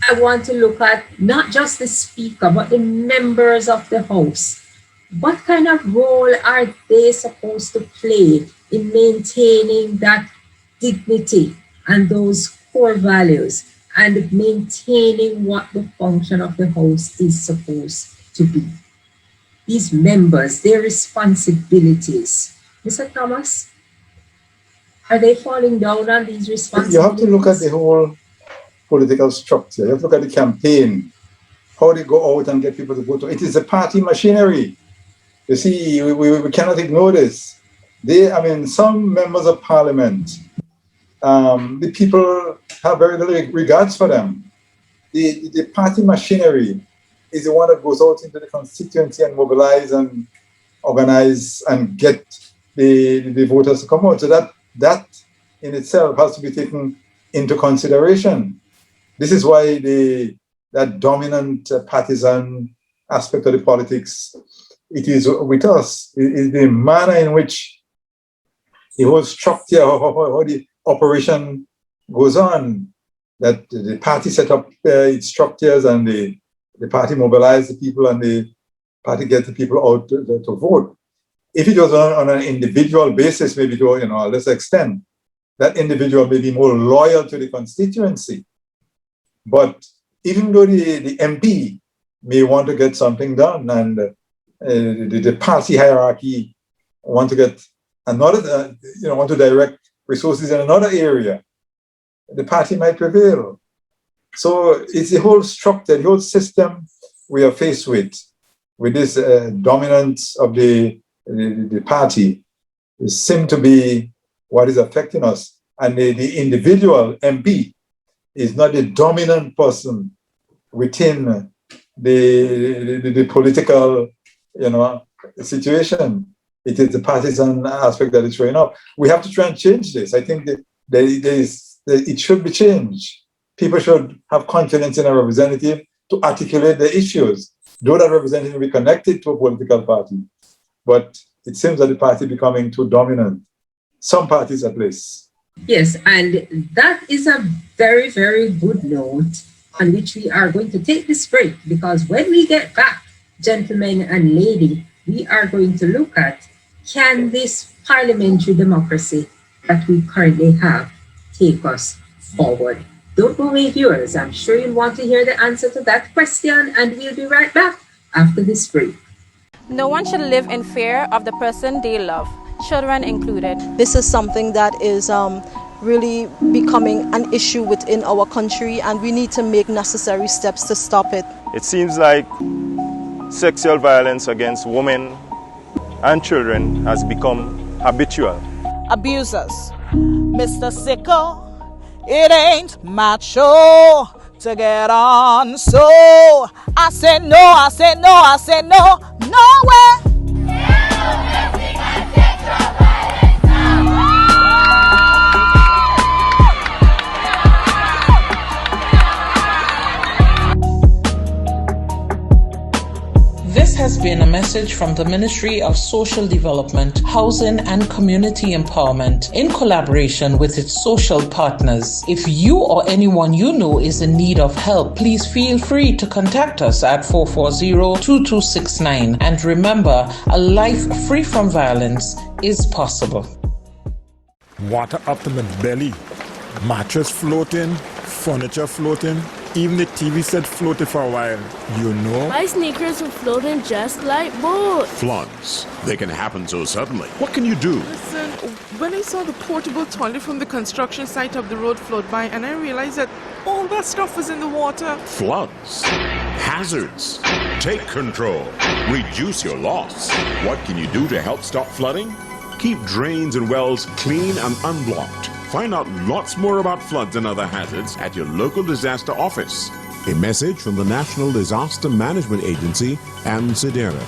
I want to look at not just the speaker, but the members of the House. What kind of role are they supposed to play in maintaining that dignity and those core values and maintaining what the function of the House is supposed to be? These members, their responsibilities. Mr. Thomas, are they falling down on these responsibilities? You have to look at the whole political structure. You have to look at the campaign, how they go out and get people to vote. It is a party machinery. You see, we cannot ignore this. Some members of Parliament, the people have very little regards for them. The party machinery is the one that goes out into the constituency and mobilize and organize and get the voters to come out. So that in itself has to be taken into consideration. This is why that dominant partisan aspect of the politics, it is with us. It is the manner in which the whole structure, how the operation goes on, that the party set up its structures and the party mobilize the people and the party get the people out to vote. If it was on an individual basis, maybe to a lesser extent, that individual may be more loyal to the constituency. But even though the MP may want to get something done and the party hierarchy want to get another, want to direct resources in another area, the party might prevail. So it's the whole structure, the whole system we are faced with this dominance of the party. It seems to be what is affecting us. And the individual MP is not the dominant person within the political, situation. It is the partisan aspect that is showing up. We have to try and change this. I think that it should be changed. People should have confidence in a representative to articulate the issues, though that representative will be connected to a political party. But it seems that the party becoming too dominant. some parties at least. Yes, and that is a very, very good note on which we are going to take this break, because when we get back, gentlemen and lady, we are going to look at, can this parliamentary democracy that we currently have take us forward? Don't go away, viewers. I'm sure you'll want to hear the answer to that question, and we'll be right back after this break. No one should live in fear of the person they love, children included. This is something that is really becoming an issue within our country, and we need to make necessary steps to stop it. It seems like sexual violence against women and children has become habitual. Abusers, Mr. Sickle, it ain't macho to get on. So I said no, I said no, I said no, nowhere. This has been a message from the Ministry of Social Development, Housing and Community Empowerment in collaboration with its social partners. If you or anyone you know is in need of help, please feel free to contact us at 440-2269. And remember, a life free from violence is possible. Water up to my belly, mattress floating, furniture floating. Even the TV set floated for a while, you know? My sneakers were floating just like boats. Floods. They can happen so suddenly. What can you do? Listen, when I saw the portable toilet from the construction site up the road float by, and I realized that all that stuff was in the water. Floods. Hazards. Take control. Reduce your loss. What can you do to help stop flooding? Keep drains and wells clean and unblocked. Find out lots more about floods and other hazards at your local disaster office. A message from the National Disaster Management Agency and SEDERA.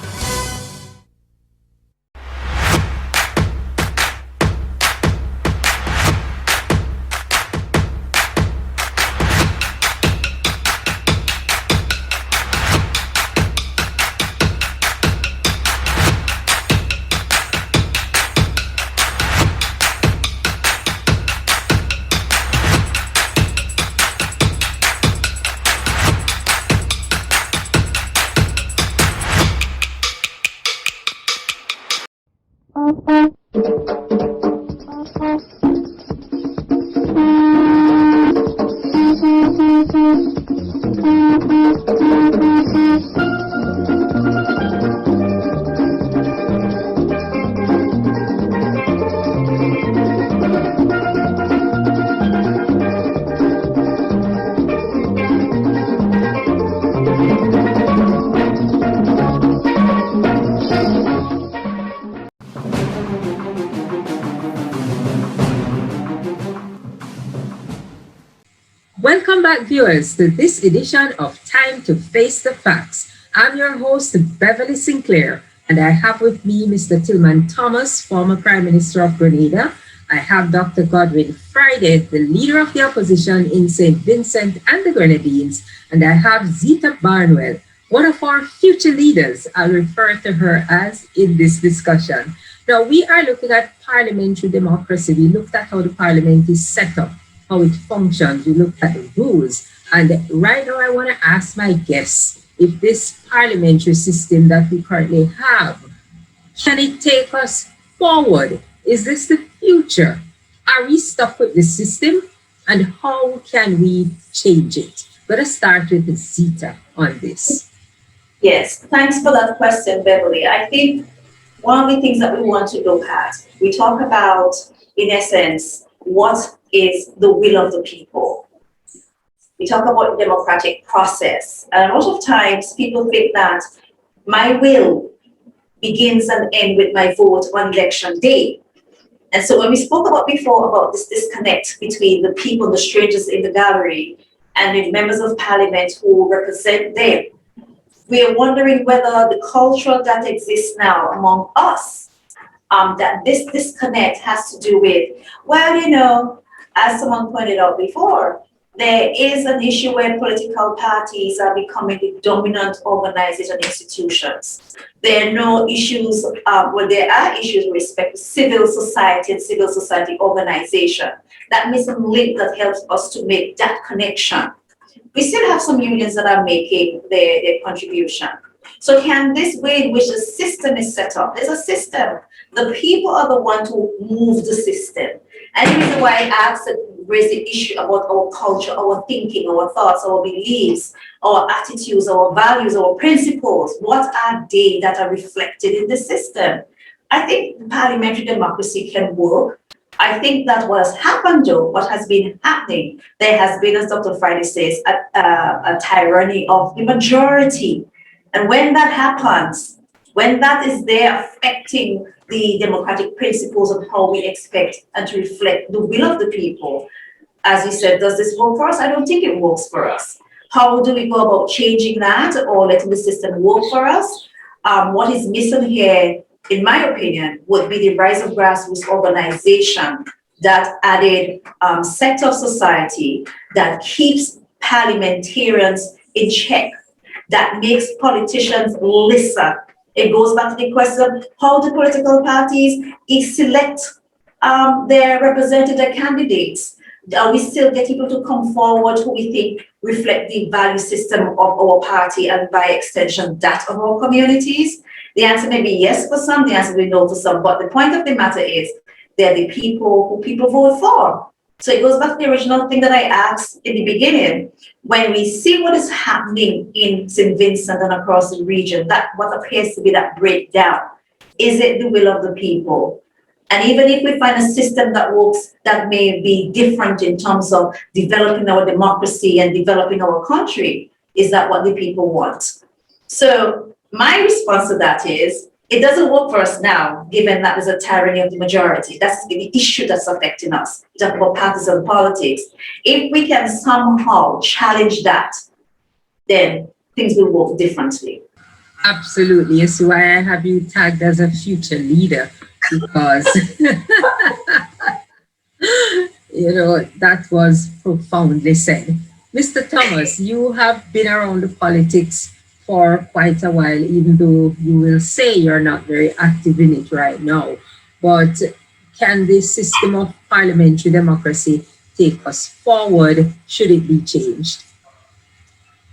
Welcome back, viewers, to this edition of Time to Face the Facts. I'm your host, Beverly Sinclair, and I have with me Mr. Tillman Thomas, former Prime Minister of Grenada. I have Dr. Godwin Friday, the leader of the opposition in St. Vincent and the Grenadines, and I have Zita Barnwell, one of our future leaders. I'll refer to her as in this discussion. Now, we are looking at parliamentary democracy. We looked at how the parliament is set up, how it functions. We looked at the rules. And right now, I want to ask my guests if this parliamentary system that we currently have, can it take us forward? Is this the future? Are we stuck with the system? And how can we change it? Let us start with Zita on this. Yes, thanks for that question, Beverly. I think one of the things that we want to look at, we talk about, in essence, what is the will of the people. We talk about the democratic process. And a lot of times people think that my will begins and ends with my vote on election day. And so when we spoke about before about this disconnect between the people, the strangers in the gallery, and the members of parliament who represent them, we are wondering whether the culture that exists now among us, that this disconnect has to do with, well, you know, as someone pointed out before, there is an issue where political parties are becoming the dominant organization institutions. There are no issues, well, there are issues with respect to civil society and civil society organization. That missing link that helps us to make that connection. We still have some unions that are making their contribution. So can this way in which the system is set up, there's a system. The people are the ones who move the system. And the reason why I asked and raised the issue about our culture, our thinking, our thoughts, our beliefs, our attitudes, our values, our principles, what are they that are reflected in the system? I think parliamentary democracy can work. I think that what has happened though, what has been happening, there has been, as Dr. Friday says, a tyranny of the majority. And when that happens, when that is there affecting the democratic principles of how we expect and to reflect the will of the people, as you said, does this work for us? I don't think it works for us. How do we go about changing that or letting the system work for us? What is missing here, in my opinion, would be the rise of grassroots organization that added sector of society that keeps parliamentarians in check, that makes politicians listen. It goes back to the question of how the political parties select their representative candidates. Are we still getting people to come forward who we think reflect the value system of our party and by extension that of our communities? The answer may be yes for some, the answer may be no for some, but the point of the matter is they're the people who people vote for. So it goes back to the original thing that I asked in the beginning. When we see what is happening in St. Vincent and across the region, that what appears to be that breakdown, is it the will of the people? And even if we find a system that works, that may be different in terms of developing our democracy and developing our country, is that what the people want? So my response to that is, it doesn't work for us now, given that there's a tyranny of the majority. That's the issue that's affecting us. We talk about partisan politics. If we can somehow challenge that, then things will work differently. Absolutely. You see why I have you tagged as a future leader, because that was profoundly said. Mr. Thomas, you have been around the politics for quite a while, even though you will say you're not very active in it right now. But can the system of parliamentary democracy take us forward? Should it be changed?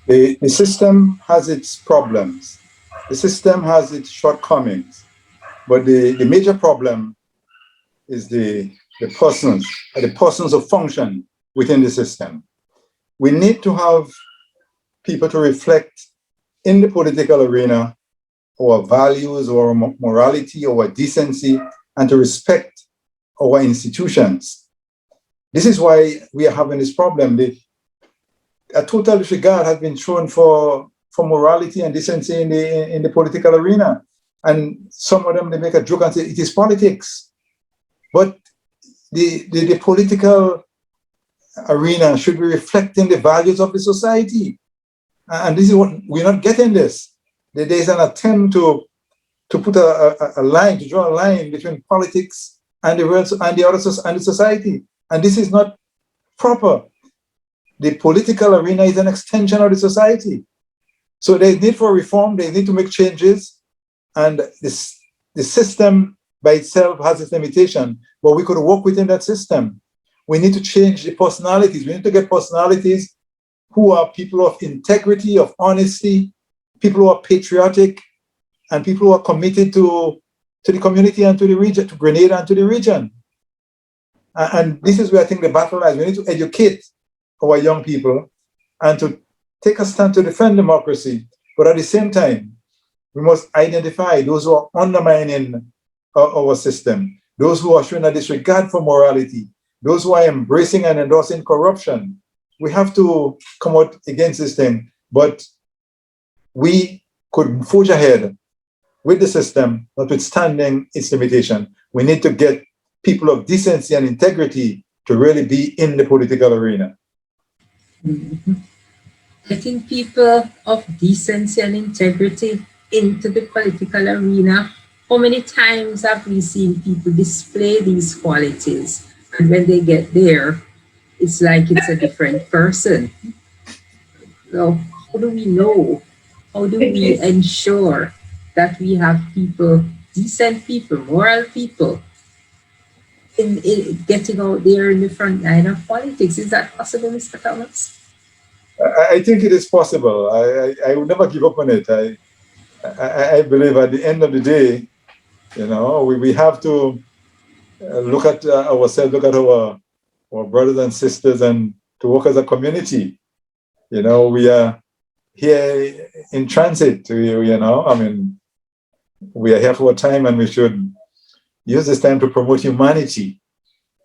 The system has its problems. The system has its shortcomings. But the major problem is the persons of function within the system. We need to have people to reflect in the political arena our values, our morality, our decency, and to respect our institutions. This is why we are having this problem. A total disregard has been shown for morality and decency in the political arena. And some of them, they make a joke and say it is politics. But the political arena should be reflecting the values of the society. And this is what we're not getting this. There's an attempt to put a line, to draw a line between politics and the society. And this is not proper. The political arena is an extension of the society. So there's need for reform, they need to make changes. And the system by itself has its limitation, but we could work within that system. We need to change the personalities. We need to get personalities who are people of integrity, of honesty, people who are patriotic, and people who are committed to the community and to the region, to Grenada and to the region. And this is where I think the battle lies. We need to educate our young people and to take a stand to defend democracy. But at the same time, we must identify those who are undermining our system, those who are showing a disregard for morality, those who are embracing and endorsing corruption. We have to come out against this thing, but we could forge ahead with the system, notwithstanding its limitation. We need to get people of decency and integrity to really be in the political arena. Mm-hmm. Getting people of decency and integrity into the political arena. How many times have we seen people display these qualities? And when they get there, it's like it's a different person. So how do we know? How do we ensure that we have people, decent people, moral people, in getting out there in the front line of politics? Is that possible, Mr. Thomas? I think it is possible. I would never give up on it. I believe at the end of the day, you know, we have to look at ourselves, look at our brothers and sisters, and to work as a community. You know, we are here in transit, you know, I mean, we are here for a time, and we should use this time to promote humanity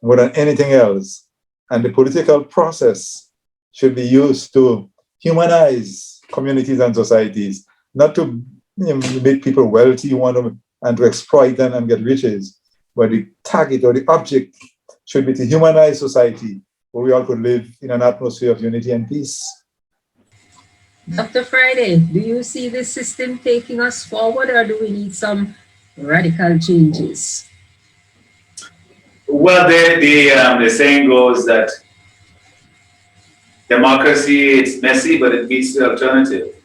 more than anything else. And the political process should be used to humanize communities and societies, not to make people wealthy, and to exploit them and get riches. But the target or the object should be to humanize society, where we all could live in an atmosphere of unity and peace. Dr. Friday, do you see this system taking us forward, or do we need some radical changes? Well, the saying goes that democracy, it's messy, but it beats the alternative.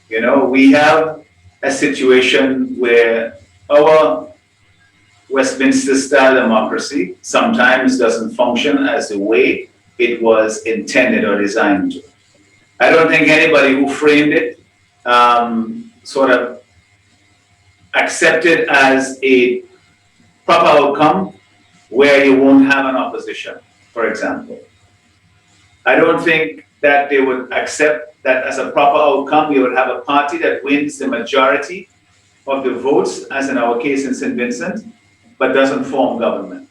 You know, we have a situation where our Westminster style democracy sometimes doesn't function as the way it was intended or designed to. I don't think anybody who framed it sort of accepted as a proper outcome where you won't have an opposition, for example. I don't think that they would accept that as a proper outcome. You would have a party that wins the majority of the votes, as in our case in St. Vincent, but doesn't form government.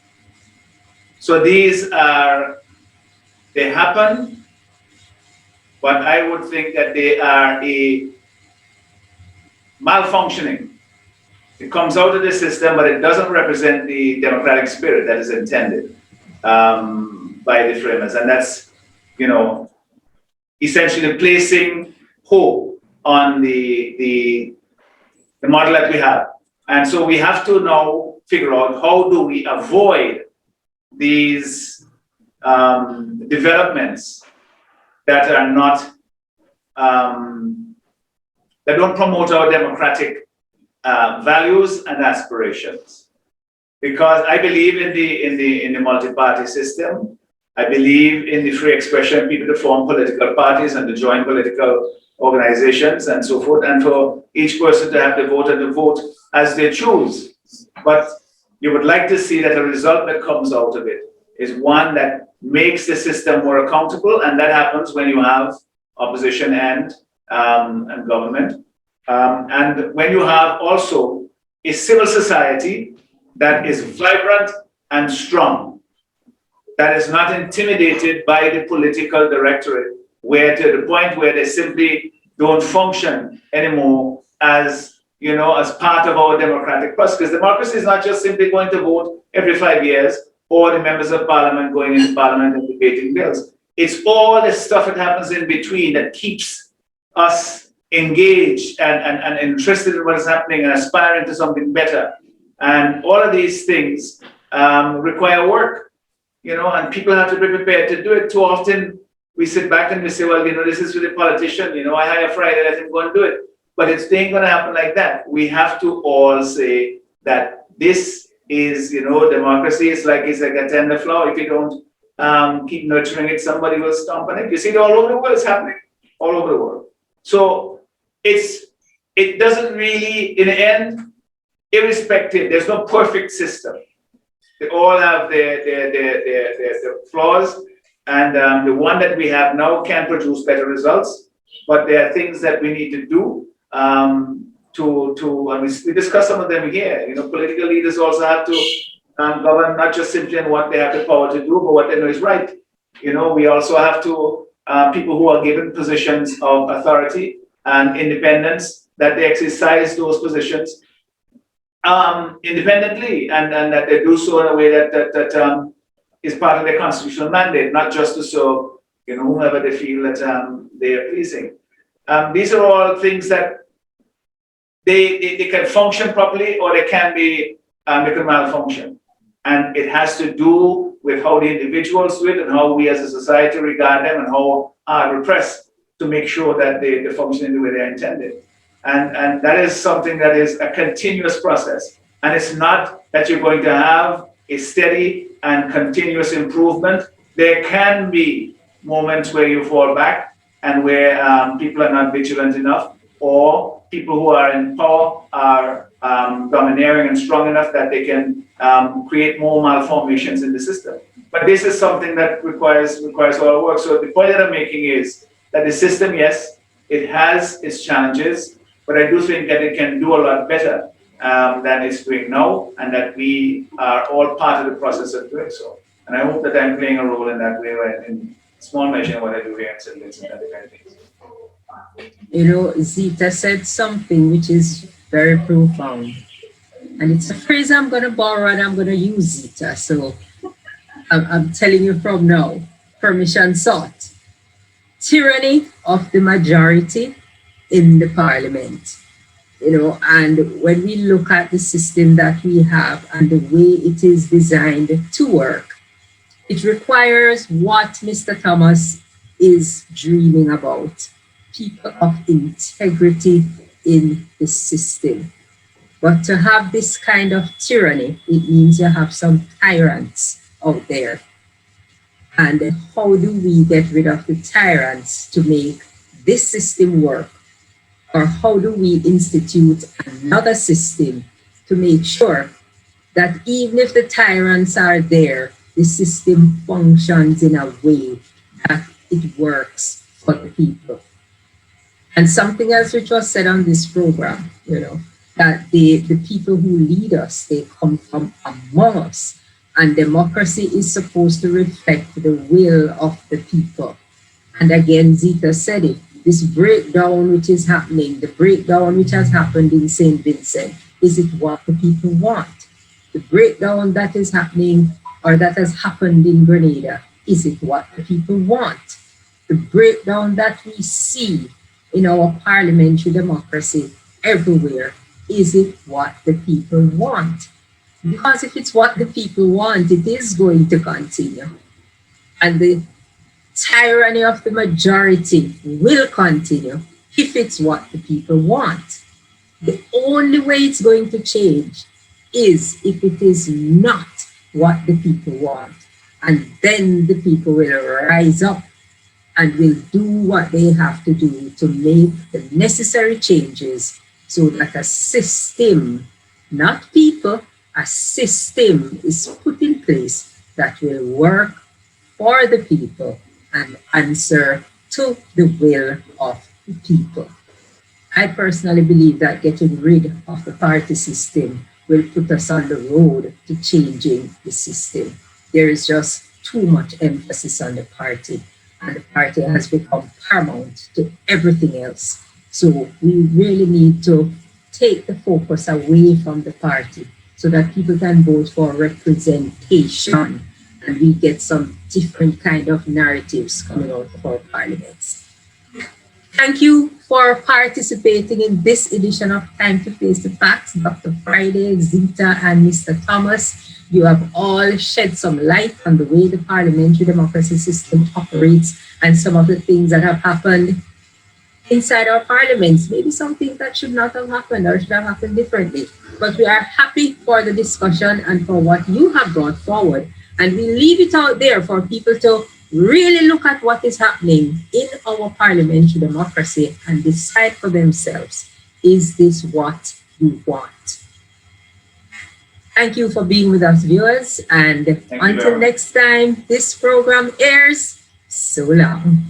So these they happen, but I would think that they are a malfunctioning. It comes out of the system, but it doesn't represent the democratic spirit that is intended by the framers. And that's, you know, essentially placing hope on the model that we have. And so we have to now figure out, how do we avoid these developments that are not, that don't promote our democratic values and aspirations. Because I believe in the multi-party system. I believe in the free expression of people to form political parties and to join political organizations and so forth, and for each person to have the vote and to vote as they choose. But you would like to see that the result that comes out of it is one that makes the system more accountable, and that happens when you have opposition and government. And when you have also a civil society that is vibrant and strong, that is not intimidated by the political directorate, where to the point where they simply don't function anymore as, you know, as part of our democratic process. Because democracy is not just simply going to vote every 5 years, or the members of parliament going into parliament and debating bills. It's all the stuff that happens in between that keeps us engaged and interested in what is happening and aspiring to something better. And all of these things require work. You know, and people have to be prepared to do it. Too often we sit back and we say, well, you know, this is for the politician, you know, I hire Friday, let him go and do it. But it ain't going to happen like that. We have to all say that this is, you know, democracy is like a tender flower. If you don't keep nurturing it, somebody will stomp on it. You see it all over the world, it's happening all over the world. So it doesn't really, in the end, irrespective, there's no perfect system. They all have their flaws, and the one that we have now can produce better results. But there are things that we need to do and we discuss some of them here. You know, political leaders also have to govern not just simply on what they have the power to do, but what they know is right. You know, we also have to people who are given positions of authority and independence, that they exercise those positions independently, and that they do so in a way that is part of their constitutional mandate, not just to serve, you know, whomever they feel that they are pleasing. These are all things that they can function properly, or they can malfunction, and it has to do with how the individuals do it and how we as a society regard them and how hard we press to make sure that they function in the way they're intended. And that is something that is a continuous process. And it's not that you're going to have a steady and continuous improvement. There can be moments where you fall back and where people are not vigilant enough, or people who are in power are domineering and strong enough that they can create more malformations in the system. But this is something that requires all work. So the point that I'm making is that the system, yes, it has its challenges, but I do think that it can do a lot better than it's doing now, and that we are all part of the process of doing so. And I hope that I'm playing a role in that way, in small measure in what I do here in St. Vincent and the Grenadines. You know, Zita said something which is very profound. And it's a phrase I'm going to borrow and I'm going to use, Zita. So I'm telling you from now, permission sought. Tyranny of the majority in the parliament. You know, and when we look at the system that we have and the way it is designed to work, it requires what Mr. Thomas is dreaming about. People of integrity in the system. But to have this kind of tyranny, it means you have some tyrants out there. And how do we get rid of the tyrants to make this system work? Or how do we institute another system to make sure that even if the tyrants are there, the system functions in a way that it works for the people? And something else which was said on this program, you know, that the people who lead us, they come from among us. And democracy is supposed to reflect the will of the people. And again, Zita said it, this breakdown which is happening, the breakdown which has happened in St. Vincent, is it what the people want? The breakdown that is happening or that has happened in Grenada, is it what the people want? The breakdown that we see in our parliamentary democracy everywhere, is it what the people want? Because if it's what the people want, it is going to continue. And the tyranny of the majority will continue if it's what the people want. The only way it's going to change is if it is not what the people want. And then the people will rise up and will do what they have to do to make the necessary changes so that a system, not people, a system is put in place that will work for the people and answer to the will of the people. I personally believe that getting rid of the party system will put us on the road to changing the system. There is just too much emphasis on the party, and the party has become paramount to everything else. So we really need to take the focus away from the party so that people can vote for representation and we get some different kind of narratives coming out of our parliaments. Thank you for participating in this edition of Time to Face the Facts. Dr. Friday, Zita, and Mr. Thomas, you have all shed some light on the way the parliamentary democracy system operates and some of the things that have happened inside our parliaments. Maybe some things that should not have happened or should have happened differently. But we are happy for the discussion and for what you have brought forward. And we leave it out there for people to really look at what is happening in our parliamentary democracy and decide for themselves, is this what we want? Thank you for being with us, viewers. And until next time, this program airs. So long.